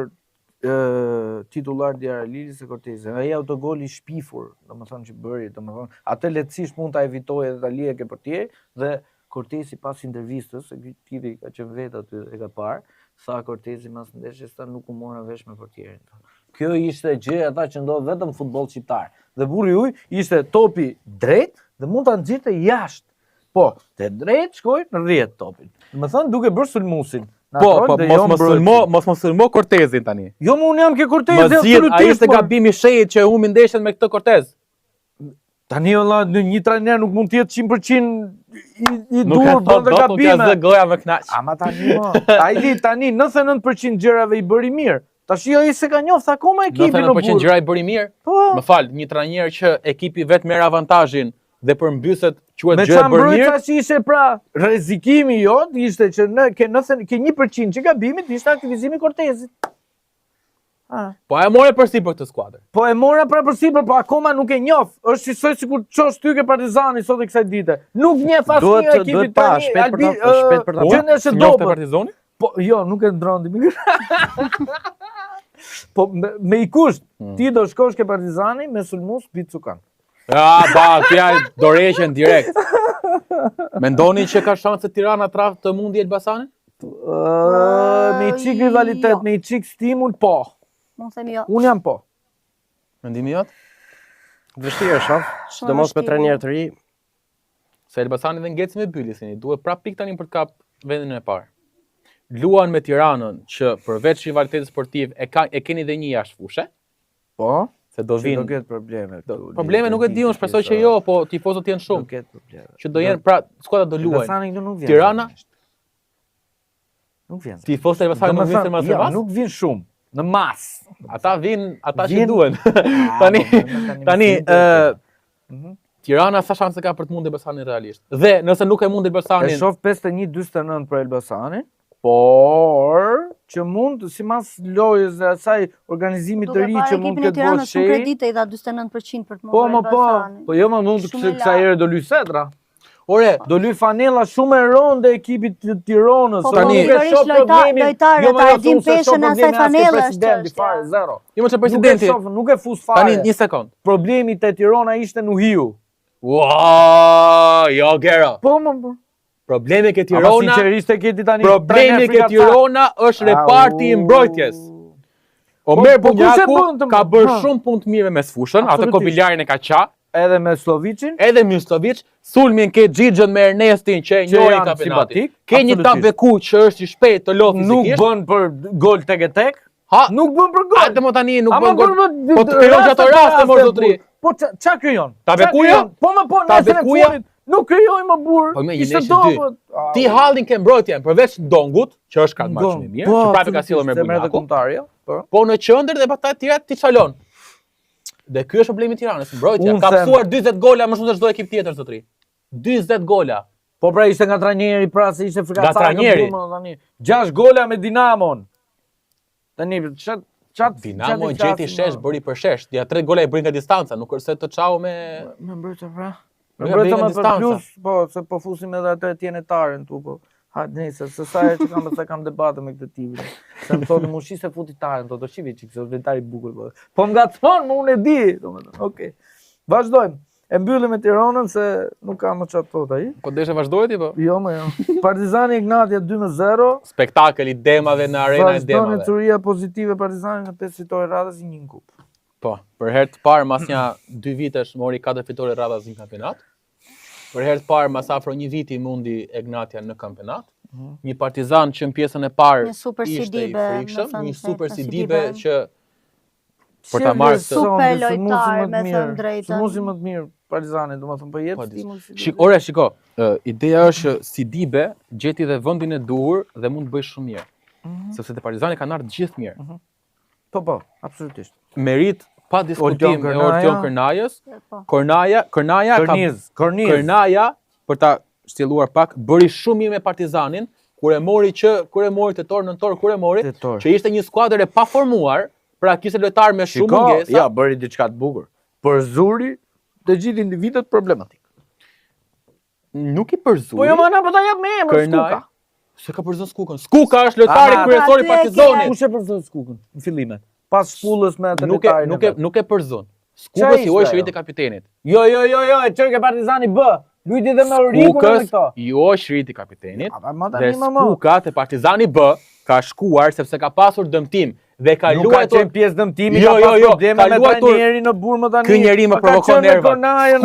titullar Diara Lili se Cortezi. Ai autogoli shpifur, domethënë që bëri, domethënë atë lehtësisht mund ta evitoje dhe ta lieke për tjerë dhe Cortezi pas intervistës, se ky tipi ka qenë vetë aty e ka parë, sa Cortezi mas ndeshjes sa nuk u mora vesh me portierin. Kjo ishte gjë ata që ndodh vetëm futboll shqiptar. Dhe burri uj ishte topi drejt dhe mund ta nxirte jashtë. Po, te drejt shkoi në rrjet topin. Domethënë duke bërë sulmusin. Po, mos sulmo Cortezin tani. Jo, unë jam ke Cortezi absolutisht. Ai ishte gabimi i shehit që humbi ndeshjen me këtë Cortez. Tani valla në një trajner nuk mund të jetë 100% i dur bën të gabime. Nuk ka goja më knaq. Ama tani mo. Ai di tani 99% gjërave i bëri mirë. Tash jo ai se ka njoft akoma ekipin në burr. 99% gjëra i bëri mirë. Më fal, një trajner që ekipi vetë merr avantazhin dhe përmbyset quhet gjë e bërë mirë. Me çfarë që ishte pra rrezikimi jot ishte që ke 1% që gabimit ishte aktivizimi i Cortezit. Po e morë përsipër këtë skuadër. Po e mora pra përsipër, po akoma nuk e njoh. Është sikur çosh ty ke Partizani sot e kësaj dite. Nuk njeh asnjë ekipit duhet pa shpejt për ta. Gjendja është dobët. Partizani? Po jo, nuk e ndrondi mikë. Po me i kusht, ti do shkosh ke Partizani me sulmus Bicukan. Tja dorëheqen direkt. Mendoni që ka shanse Tirana të mundi Elbasanin? Me i çik rivalitet, me i çik stimul, po. Mund themi jo. Unë jam po. Mendimi jot? Vështirë është, sidomos me trajner të ri. Se Elbasani dhe ngecë me Bylisin, duhet prap pik tani për të kap vendin e parë. Luan me Tiranën që përveç rivalitetit sportiv e keni dhe një jashtë fushe. Po. Se do vinë. Do ketë probleme. Probleme nuk e di unë, shpresoj që jo, po tifozët janë shumë. Do ketë probleme. Që do jenë, pra, skuadrat do luajnë. Elbasani nuk vjen. Tirana? Nuk vjen. Tifozët e Elbasanit nuk vjen mas së pas? Nuk vjen shumë. Në mas. Ata vinë, ata që duhen. Tani, Tirana sa shanse ka për të mundi Elbasanin realisht. Dhe nëse nuk e mundi Elbasanin. E shoh 51-49 për Elbasanin. Por që mund, simas lojës dhe asaj organizimit të ri që mund këtë bërë shej. Duke kredite i dha 49% për të mundur Elbasanin. Po jo më mund kësa herë do luj setra. Ore, do luj fanella shumë e rënde ekipit të Tiranës. Po pikërisht lojtarët e din peshën e asaj fanelle është. Zero. Jo më që presidenti. Nuk e fus fare. Tani një sekond. Problemi te Tirana ishte në Hiu. Ua, jo Gera. Po. Problemi ke Tirana. Sinqerisht e keti tani. Problemi ke Tirana është reparti i mbrojtjes. Omer Bunjaku ka bërë shumë punë të mire me sfushën, atë Kobiljarin e ka qa. Edhe me Slovicin. Edhe me Slovic, sulmin ke Xhixhën me Ernestin që e njëri kampionatin. Ke një Tabeku që është i shpejt të lodh fizikisht. Nuk bën për gol tek. Nuk bën për gol. Hajde mo tani, nuk bën gol. Po të krijon ato raste më zotri. Po ç'a krijon? Tabekuja? Po nesër në fundit nuk krijoj më burr. Ishte dobët. Ti hallin ke mbrojtjen përveç Dongut, që është ka marrë shumë mirë, që prapë ka sjellur me Bunjaku. Po në qendër dhe pastaj tjerat ti çalon. Dhe ky është problemi i Tiranës, mbrojtja. Ka psuar 40 gola më shumë se çdo ekip tjetër zotri. 40 gola. Po pra ishte nga trajneri, pra se ishte frikatare. Nga trajneri. Tani 6 gola me Dinamon. Tani çat Dinamo gjeti shesh bëri për shesh. Dia 3 gola i bëri nga distanca, nuk është se të çau me mbrojtja pra. Mbrojtja me plus, po se po fusim edhe atë tjenetaren tu po. Ha, nëse se sa herë që kam debate me këtë tipin. Se më thonë mushi se futitaren, do shivi çik se ventari i bukur po. Po ngacmon, më unë e di, domethënë. Okej. Vazhdojmë. E mbyllim me Tiranën se nuk ka më çfarë thot ai. Po deshe vazhdoj ti po? Jo, më jo. Partizani Ignatia 2-0. Spektakël i demave në arena e demave. Vazhdon turia pozitive Partizani në 5 fitore radhës i një kupë. Po, për herë të parë mas një 2 vitesh mori 4 fitore radhës në kampionat. Për herë të parë mas afro një viti mundi Ignatia në kampionat. Një Partizan që në pjesën e parë ishte i frikshëm, një super Sidibe që për ta marrë super lojtar me thënë drejtën. Sumusi më të mirë Partizani, domethënë po jep stimul. Ore, shiko, ideja është Sidibe gjeti dhe vendin e duhur dhe mund të bëjë shumë mirë. Sepse te Partizani kanë ardhur gjithë mirë. Po, absolutisht. Merit pa diskutim e Ortion Kërnajës. Kërnaja për ta shtjelluar pak bëri shumë mirë me Partizanin kur e mori tetor nëntor kur e mori që ishte një skuadër e paformuar, Pra kishte lojtar me shumë mungesa. Ja, bëri diçka të bukur. Për zuri të gjithë individët problematik. Nuk i përzuri. Po jo më na po ta jap me emër Skuka. Se ka përzon Skukën. Skuka është lojtari kryesor i Partizanit. Kush e përzon Skukën në fillimet? Pas shpullës me atë lojtarin. Nuk e përzon. Skuka si oj shriti kapitenit. Jo, e çoj ke Partizani B. Luajti edhe me Orikun me këto. Jo shriti kapitenit. Dhe Skuka te Partizani B ka shkuar sepse ka pasur dëmtim dhe ka luajtur. Nuk ka qenë pjesë dëmtimi, ka pasur probleme me trajnerin në burë më tani. Ky njeri më provokon nervat.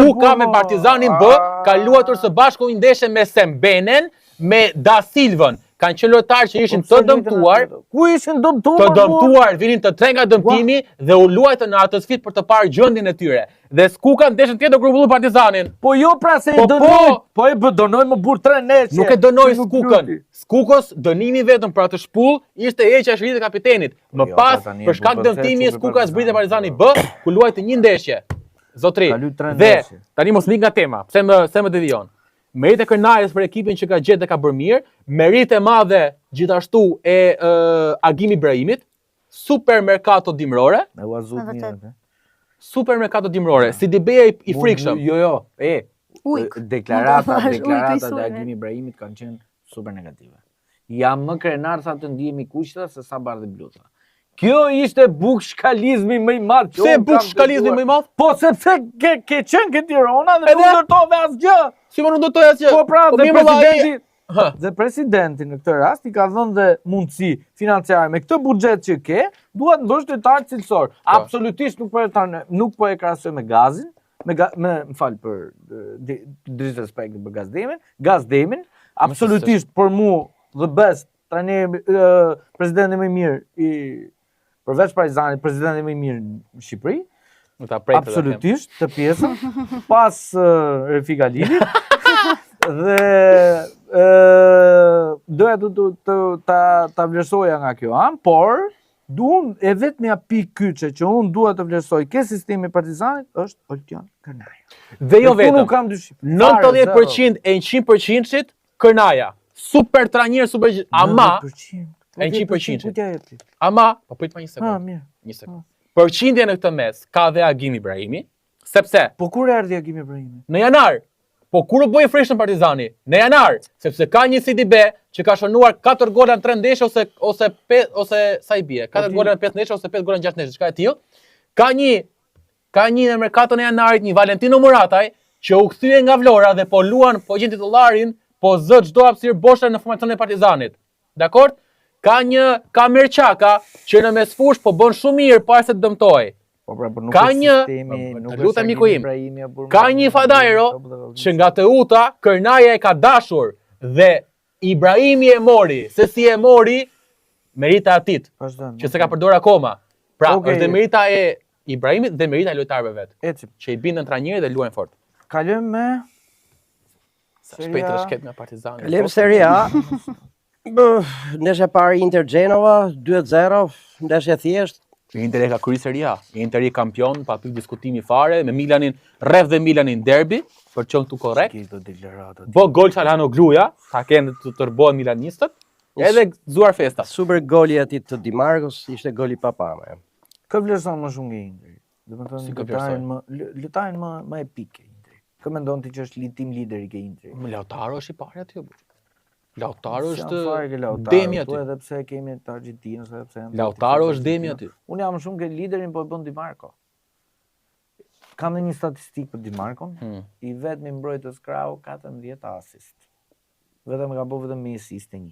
Skuka me Partizanin B ka luajtur së bashku një ndeshje me Sembenen, me Da Silvën. Kanë qenë lojtarë që ishin të dëmtuar. Ku ishin dëmtuar? Të dëmtuar, vinin të tre nga dëmtimi dhe u luajtën në atë sfidë për të parë gjendjen e tyre. Dhe Skuka ndeshën tjetër kur vullu Partizanin. Po jo pra se e dënoi. Po e dënoi më burr 3 ndeshje. Nuk e dënoi Skukën. Skukës dënimi vetëm për atë shpull ishte heqja e shritit e kapitenit. Më pas për shkak dëmtimi Skuka zbriti Partizani B, ku luajti një ndeshje. Zotri. Dhe tani mos nik nga tema. Pse më devijon? Merite Kërnajës për ekipin që ka gjetë dhe ka bërë mirë, merite madhe gjithashtu e Agimi Ibrahimit, super merkato dimrore. Me uazut mirë. Super merkato dimrore, si Dibeja i frikshëm. Jo, deklarata Ujk. e Agimi Ibrahimit kanë qenë super negative. Jam më krenar sa të ndihemi kuqta se sa bardhë bluza. Kjo ishte bukshkalizmi më i madh. Pse bukshkalizmi më i madh? Po sepse ke qenë ke Tirana dhe nuk ndërtove asgjë. Si më nuk ndërtoj asgjë? Po pra, dhe presidenti në këtë rast i ka dhënë dhe mundësi financiare me këtë buxhet që ke, duhet ndosh lojtar cilësor. Absolutisht nuk po e krahasoj me gazin, më fal për disrespekt për Gazdemin, absolutisht për mua the best trajneri presidenti më i mirë i përveç Partizanit, presidenti më i mirë në Shqipëri. Absolutisht të pjesën pas Refik Halilit. Dhe doja ta vlerësoja nga kjo anë, por duam e vetmja pikë kyçe që unë dua të vlerësoj ke sistemi Partizanit është Oltjan Kërnaja. Dhe jo vetëm. Nuk kam dyshim. 90% e 100%-shit Kërnaja. Super trajner, super ama 100%. Ama, po prit pa një sekond. Një sekond. Përqindja në këtë mes ka dhe Agimi Ibrahimi, sepse po kur erdhi Agimi Ibrahimi? Në janar. Po kur u bë frikshëm Partizani? Në janar, sepse ka një Sidibe që ka shënuar 4 gola në 3 ndeshje ose sa i bie, 4 gola në 5 ndeshje ose 5 gola në 6 ndeshje, çka e tillë. Ka një në merkaton e janarit, një Valentino Murataj që u kthye nga Vlora dhe po luan, po gjen titullarin, po zë çdo hapësirë boshte në formacionin e Partizanit. Dakor? Ka një Kamerçaka që në mesfush po bën shumë mirë para se të dëmtojë. Ka një, lutem miku im, ka një Fadajro që nga Teuta Kërnaja e ka dashur dhe Ibrahimi e mori, se si e mori merita atit, që se ka përdor akoma. Pra, është dhe merita e Ibrahimit dhe merita e lojtarëve vetë, që i bindën trajnerë dhe luajnë fort. Kalojmë me shpejt rëshket nga Partizani. Kalojmë Serie A. Ndeshja e parë Inter Genova 2-0, ndeshje thjesht. Inter e ka kryer Serie A. Inter i kampion, pa pikë diskutimi fare, me Milanin, rreth dhe Milanin derbi, për qenë këtu korrekt. Bo gol Çalhano Gluja, ta kenë të tërbohen milanistët, edhe gëzuar festa. Super goli aty të Di Marcos, ishte goli papame. Kë vlerëson më shumë nga Interi? Domethënë lojtarin më epik ke Interi. Kë mendon ti që është tim lideri ke Interi? Lautaro është i pari aty. Lautaro është demi aty. Edhe pse kemi të Argentinës, edhe pse Lautaro është demi aty. Unë jam shumë ke liderin, po e bën Di Marco. Kam një statistikë për Di Marcon, i vetmi mbrojtës krau 14 asist. Vetëm ka bërë vetëm me asist e 1.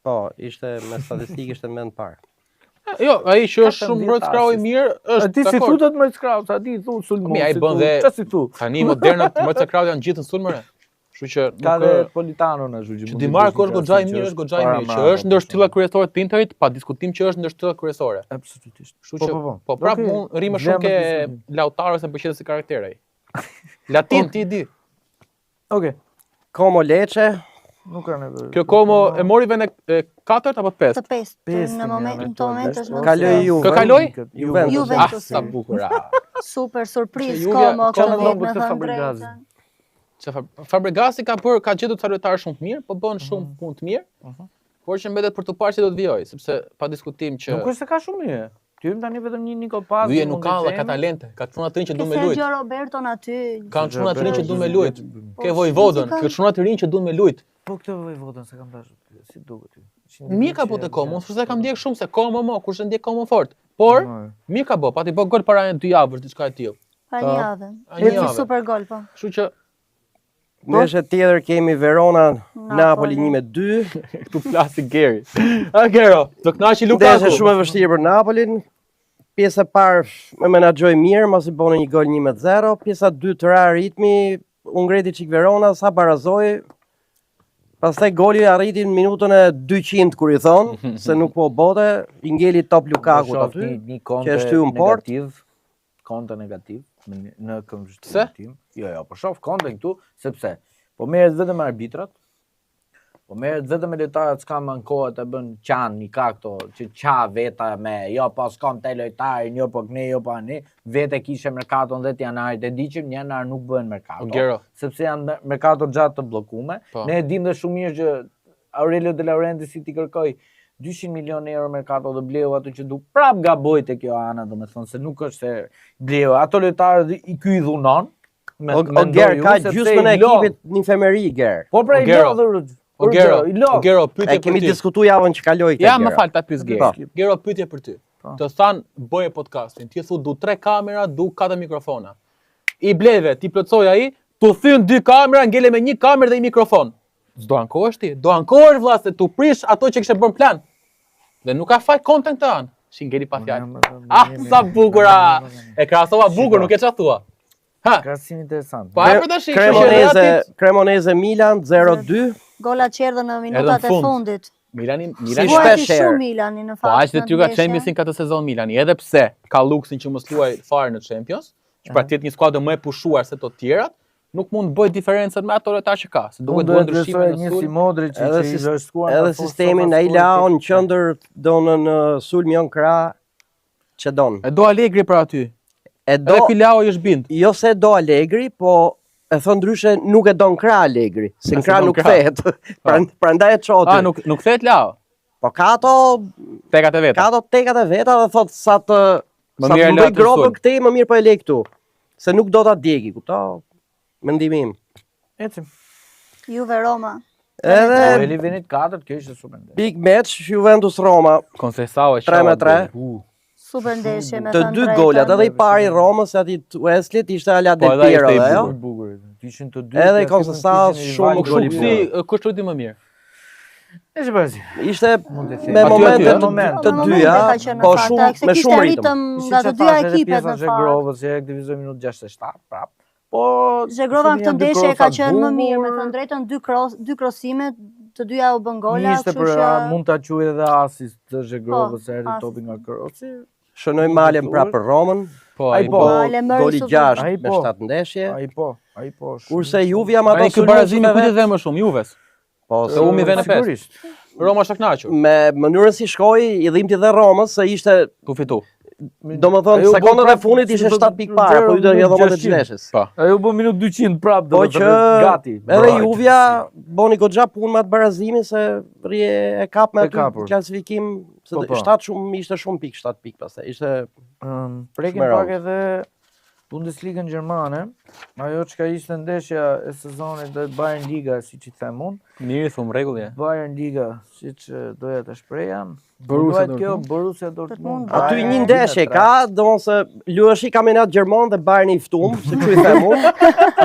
Po, ishte me statistikë ishte më në parë. Jo, ai që është shumë mbrojtës krau i mirë, është ti si futet mbrojtës krau, sa ti thu sulmon. Mi ai bën dhe tani modernat mbrojtës krau janë gjithë në sulmëre. Kështu që ka dhe Politano në zhujë. Di Marco është goxha i mirë, është goxha i mirë, që është ndër shtyllat kryesore të Interit, pa diskutim që është ndër shtyllat kryesore. Absolutisht. Kështu që po prap unë rri më shumë ke Lautaro se pëlqen si karakter ai. Latin ti di. Okej. Como Lecce. Nuk ka nevojë. Kjo Como e mori vendin e 4 apo 5? Të 5. Në moment është në kaloi Juve. Kë kaloi? Juventus. Sa bukur. Super surprizë Como këtë vit në Fabregas. Fabregasi ka gjetur ca lojtarë shumë të mirë, po bën shumë punë të mirë. por që mbetet për të parë që do të vijoj, sepse pa diskutim që Nuk është se ka shumë mirë. Ty tani vetëm një Niko Paz. Vyje nuk ka, ka talente, ka çuna të rinj që duan me lut. Sergio Roberton aty. Kanë çuna të rinj që duan me lut. Ke Vojvodën, ke çuna të rinj që duan me lut. Po këtë Vojvodën se kam dashur. Si duket ty? Mirë ka po te Como, sepse kam ndjek shumë se Como kush e ndjek Como fort. Por mirë ka bë, pati bë gol para 2 javësh diçka e tillë. Para një javë. Një javë. Super gol po. Kështu që Ndeshje tjetër kemi Verona Napoli 1-2. këtu flasi Geri. A Gero, do kënaqi Lukaku. Ndeshje shumë e vështirë për Napolin. Pjesa e parë me menaxhoi mirë, mos i bënë një gol 1-0. Pjesa e dytë të ra ritmi, u ngreti çik Verona, sa barazoi. Pastaj goli arriti në minutën e 200 kur i thon, se nuk po bote, i ngeli top Lukaku aty. Një që është hyrë në port. Konte negativ në këmbështimin Pse? tim. Jo, po shoh konte këtu sepse po merret vetëm arbitrat. Po merret vetëm lojtarët s'ka mankohet të bën qan një ka këto që qa veta me jo po s'kam te lojtarin, jo po këne, jo po ani. Vete kishe merkaton 10 janarit, e di që në janar nuk bëhen merkato. Gero. Sepse janë merkato gjatë të bllokume. Po. Ne e dim dhe shumë mirë që Aurelio De Laurentiis si ti kërkoi 200 milion euro merkato dhe bleu ato që du prap gaboj te kjo ana, domethënë se nuk është se bleu ato lojtarë i ky i dhunon. O Ger ka gjysmën e ekipit në infirmeri Ger. Po pra i Gero. lodhur. O Gero, pyetje E kemi për ty. diskutuar javën që kaloi Ja, më fal ta pyes Gero. Po. Gero, pyetje për ty. Të than bëje podcastin, ti thu du 3 kamera, du 4 mikrofona. I bleve, ti plotsoj ai, tu thyn 2 kamera, ngele me 1 kamerë dhe 1 mikrofon. S'do ankohesh ti, do ankohesh vlla se tu prish ato që kishe bën plan. Dhe nuk ka faj content të anë. Shi ngeli pa fjalë. Ah, sa bukura! E krahasova bukur, nuk e çfarë thua. Ha, Krasim interesant. po e për tash, kështu që Cremonese Milan 0-2. Gola qerdhe në minutat e fund. fundit. Milani Si Vuajti shpesh herë. shumë Milani në Po fakt. aq të ty ka Champions League këtë sezon Milani, edhe pse ka luksin që mos luaj fare në Champions, që pra të jetë një skuadër më e pushuar se të tjerat, nuk mund të bëj diferencën me ato lojtarë që ka, se duhet bëjë ndryshime në një si sulm. Modric që Edhe i vështuar. Edhe sistemin ai lao në qendër donën sulm jon krah që don. E do Allegri për aty. E do Edhe ky Lao i është bind. jo se do Allegri, po e thon ndryshe nuk e don krah Allegri, se Se krah don nuk krah. kthehet. Prandaj e çoti. Ah, nuk thet Lao. Po ka ato Tekat e veta. ka ato tekat e veta dhe thot sa të Më sa mirë të e la bëj të gropën sulm. këtej, më mirë po e lej këtu. Se nuk do ta djegi, kupto? Mendimi im. Ecim. Juve Roma. Edhe Eli venit 4, kjo ishte super ndeshje. big match Juventus Roma. Conceição e 3-3. Super ndeshje me Të thënë dy drejtën. golat, edhe i pari Romës aty Wesleyt ishte ala Po, Del edhe Piero, ishte i jo? bukur. Bukur. Ishin të dy. Edhe i Conceição shumë Shumë bukur. si kush luti më mirë. Ishte bazi. Ishte të me themi. momente Aty, të Me dyja, momente ka qenë në po fakt, shumë se me kishte shumë ritëm. ritëm nga të dyja ekipet në fakt. Zhegrovës që aktivizoi minutë 67 prap. Po Zhegrova në këtë ndeshje ka qenë më mirë, me thënë drejtën dy krosime, të dyja u bën gola, Ishte kështu për që mund ta quaj edhe asist të Zhegrovës Po, erdhi asist. topi nga krosi. Shënoj malen prapë për Romën, Po, Ai ai po. po. Ale Murray goli super. 6 Ai me po. 7 ndeshje. Ai po. Shumë. Kurse Juve ama Ai ato ky barazimi kujt dhe më shumë Juves. Po, Se umi vjen në pesë. Sigurisht. Roma është e kënaqur. me mënyrën si shkoi, i dhimbti dhe Romës se ishte, Tu fitu. domethënë Ajo sekondat e prap fundit si ishte po 7 pikë para, po i dhe dhomën e 600. çneshës. Po. Ajo bë minutë 200 prap Po domethënë që gati. edhe Bright. Juvja boni goxha punë me atë barazimin se rrie e kap me E aty kapur. klasifikim, se Po, po. 7 shumë ishte shumë pikë, 7 pikë pastaj. Ishte Prekim Shumë pak rrallë. edhe Bundesligën gjermane. Ajo çka ishte ndeshja e sezonit dhe Bayern Liga, siç i them unë. Mirë, thum rregull je. Bayern Liga, siç doja ta shpreha. Borussia Duhet kjo Dortmund. Borussia Dortmund. aty një ndeshje ka, domthonjë se luheshi kampionat gjerman dhe Bayerni i ftum, si që i them unë.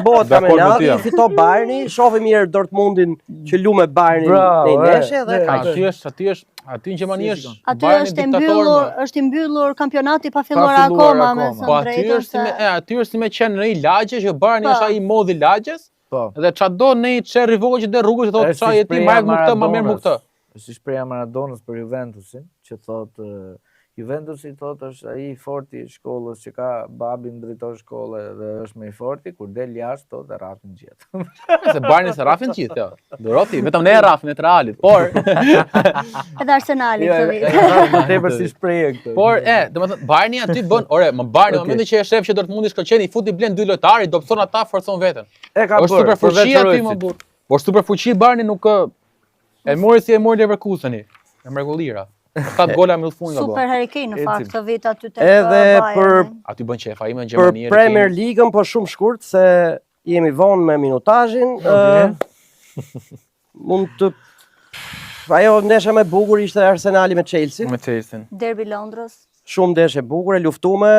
Bëhet Dakord me kampionati, ty jam. fito Bayerni, shohim mirë Dortmundin që lu me Bayernin Bravo, në një ndeshje dhe e, kaq. Aty në Gjermani është Aty Bayerni është i diktator, mbyllur, më. është i mbyllur kampionati pa filluar filluar akoma, me akoma. Po thënë aty drejtën është si me, se aty është si me qenë në i lagje që Bayerni Po. është ai modhi lagjes Po. dhe çado në i çerri vogël që dhe rrugës që thotë Është çaj si e ti shpreha marr më këtë, më mirë më këtë. Është si shpreha Maradonës për Juventusin, që thotë Juventusi thotë është ai i forti i shkollës që ka babin drejtor shkolle dhe është më i forti, kur del jashtë thotë rrafin gjithë. Se Bayerni se rrafin gjithë, jo. Duroti, vetëm ne e rrafin e të Realit, por edhe Arsenali Jo, këtë vit. më tepër si shprehje këtë. por domethënë Bayerni aty bën, ore, më Bayerni në Okay. momentin që e shef që Dortmundi shkëlqen, i futi blen dy lojtarë, i dobëson ata, forcon veten. E ka Është super fuqi aty më burr. Por super fuqi Bayerni nuk E mori si e mori Leverkuseni, e mregullira. 7 gola me fund nga Super bë. Harry Kane në fakt këtë vit aty tek Edhe për Bayern. Aty bën qef, ai më në për Gjermani. Premier League-ën, po shumë shkurt se jemi vonë me minutazhin. Mund të ajo ndeshja më e bukur ishte Arsenali me Chelsea. Me Chelsea. Derby Londrës. Shumë ndeshje bukur, e luftume.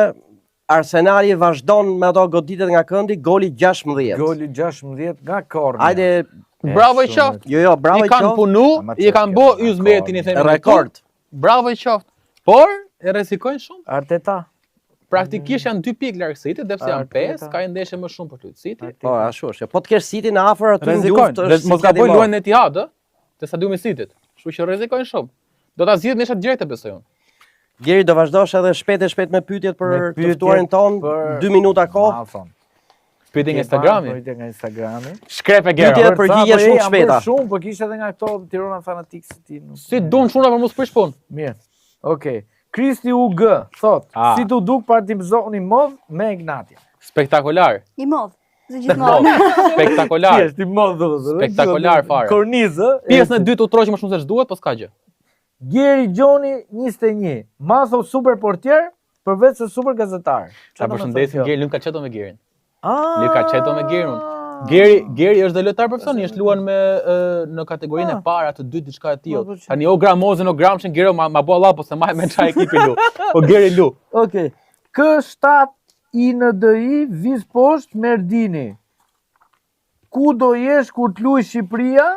Arsenali vazhdon me ato goditet nga këndi, goli 16. Goli 16 nga korner. Hajde, Bravo i qoftë. jo, bravo I i kanë qoftë. punu, Ama i kanë bë çfarë, Yzmetin i themi. Rekord. Bravo i qoftë. Por e rrezikojnë shumë. Arteta. Praktikisht janë 2 pikë larg City, dhe pse janë Arteta. 5, ka një ndeshje më shumë për ty. City. Po, ashtu është. Po të kesh City në afër aty në Rrezikojnë. luftë është. Mos gaboj luajnë në Etihad, ë? Te stadiumi i Cityt. Kështu që rrezikojnë shumë. Do ta zgjidhin nesër direkt besoj unë. Gjeri, do vazhdosh edhe shpejt me pyetjet për të ftuarin ton, 2 minuta kohë. Pyetje nga Instagrami. Pyetje nga Instagrami. Shkrep e Gera. Pyetje përgjigje shumë të shpejta. Shumë, po kishte edhe nga këto Tirana fanatik si ti. Si duan shuna për mos prish punë. Mirë. Okej. Kristi UG thot, si tu duk partizani modh me Ignatia. Spektakolar. I modh. Si gjithmonë. Spektakolar. Ti është i modh domethënë. Spektakolar fare. Kornizë. Pjesën e dytë u troqi më shumë se ç'duhet, po s'ka gjë. Gjeri Gjoni 21. Matho super portier, përveç se super gazetar. Ta përshëndesim Geri, Luka Çeto me Gerin. Ah. Luka Çeto me Gerin. Geri është dhe lojtar profesionist, luan me në kategorinë e parë të dytë diçka e tillë. Tani o Gramozën o Gramshin Geri ma bë Allah, po se më me çaj ekipi lu. Po Geri lu. Okej. K7 INDI vis poshtë Merdini. Ku do jesh kur të luaj Shqipëria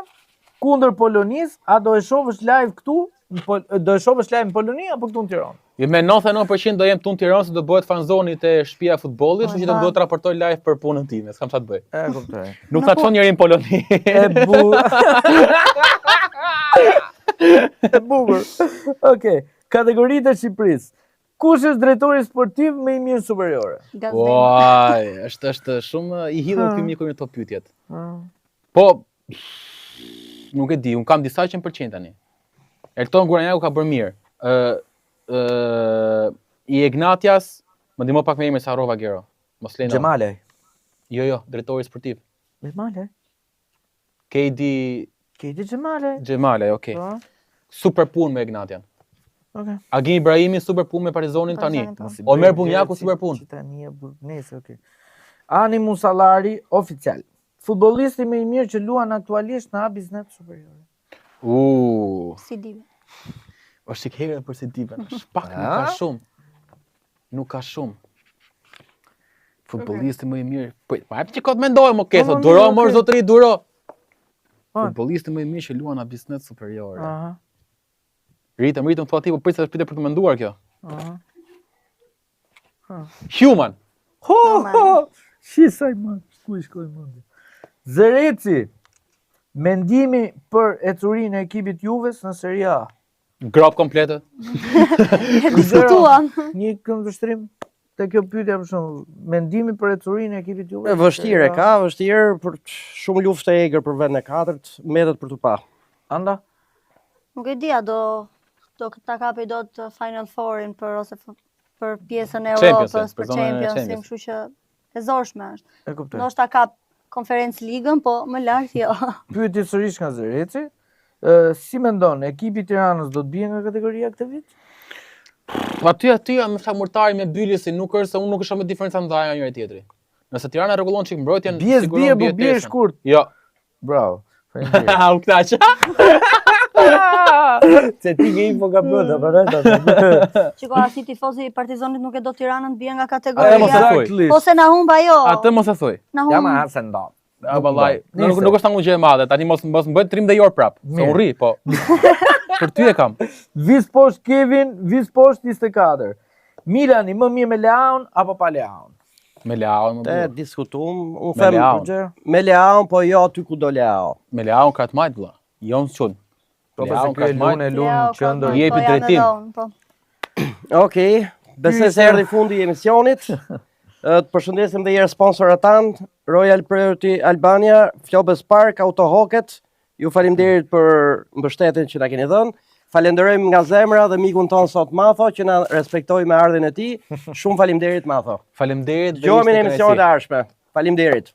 kundër Polonisë, a do e shohësh live këtu? Do e shohësh live në Poloni apo këtu në Tiranë? Jo, me 99% do jem këtu në Tiranë, se do bëhet fanzoni te shtëpia e futbollit, kështu që do të raportoj live për punën time, s'kam çfarë të bëj. E kuptoj. Nuk ta çon njëri në Poloni. E bukur. Okej. Kategoritë e Shqipërisë. Kush është drejtori sportiv më i mirë superiore? Uaj, është shumë i hidhur ky miku me këto pyetjet. Po nuk e di, un kam disa 100% tani. Elton Guranjaku ka bërë mirë. I Ignatias, më ndihmo pak me emrin, sa harrova Gero. Mos lejno. Xhemalej. Jo, drejtori sportiv. Xhemalej. Kedi Xhemalej. Xhemalej, okay. Super punë me Ignatian. Okay. Agim Ibrahimi super punë me Partizanin tani. Omer Bunjaku super punë. Tani e burgnese, okay. Ani Musallari oficial. Futbollisti më i mirë që luan aktualisht në Abiznet superiore. Si dive. Është i herë për si dive. Pak nuk ka shumë. Nuk ka shumë. Futbollisti më i mirë. Po hap që kot mendoj më keso. Duro mor zotëri duro. Futbollisti më i mirë që luan në Abiznet superiore. Aha. Ritëm thua ti, po prisë është për të menduar kjo. Human. Shisaj më, ku i shkoj mundi. Zereci, mendimi për ecurinë e ekipit Juves në Serie A. Grop komplete. Diskutuam. Një këndvështrim te kjo pyetje për shembull, mendimi për ecurinë e ekipit Juves. Vështirë ka, vështirë për shumë luftë e egër për vendin e katërt, mbetet për tu pa. Anda? Nuk e dia, do ta kapi dot Final Fourin për pjesën e Europës, për Champions, kështu që e zorshme është. E kuptoj. Ndoshta ka Conference League-ën, po më lart jo. Pyetje sërish nga Zereci. Si mendon, ekipi i Tiranës do të bie nga kategoria këtë vit? Aty jam flamurtari me Byli, si nuk është se unë nuk isha me diferenca ndaja nga njëri tjetri. Nëse Tirana rregullon çik mbrojtjen, sigurisht bie shkurt. Jo. Bravo. Faleminderit. U knaq. Se ti ke info ka bëta, përreta. Çiko, as i tifozi i Partizanit nuk e do Tiranën të bie nga kategoria. Mos e thuaj. Po se na humb ajo. Atë mos e thuaj. Ja ma se ndon. Vallai, nuk është angujë e madhe, tani mos mbët trim dhe jor prap. Se u rri, po. Për ty e kam. Vis poshtë Kevin, vis poshtë 24. Milani më mirë me Leaun apo pa Leaun? Me Leaun më Te burr. diskutum, unë them me Leaun, po jo aty ku do Leao. Me Leaun ka të majt vëlla. Jo në çun. Po pse ky lunë qendër. Jepi drejtim. Okej, besoj se erdhi fundi i emisionit. Të përshëndesim dhe herë sponsorat tanë, Royal Priority Albania, Flobes Park, Auto Hocket. Ju faleminderit për mbështetjen që na keni dhënë. Falenderojmë nga zemra dhe mikun ton sot Matho që na respektoi me ardhin e tij. Shumë faleminderit Matho. Faleminderit. Dëgjojmë në emisionet e ardhshme. Faleminderit.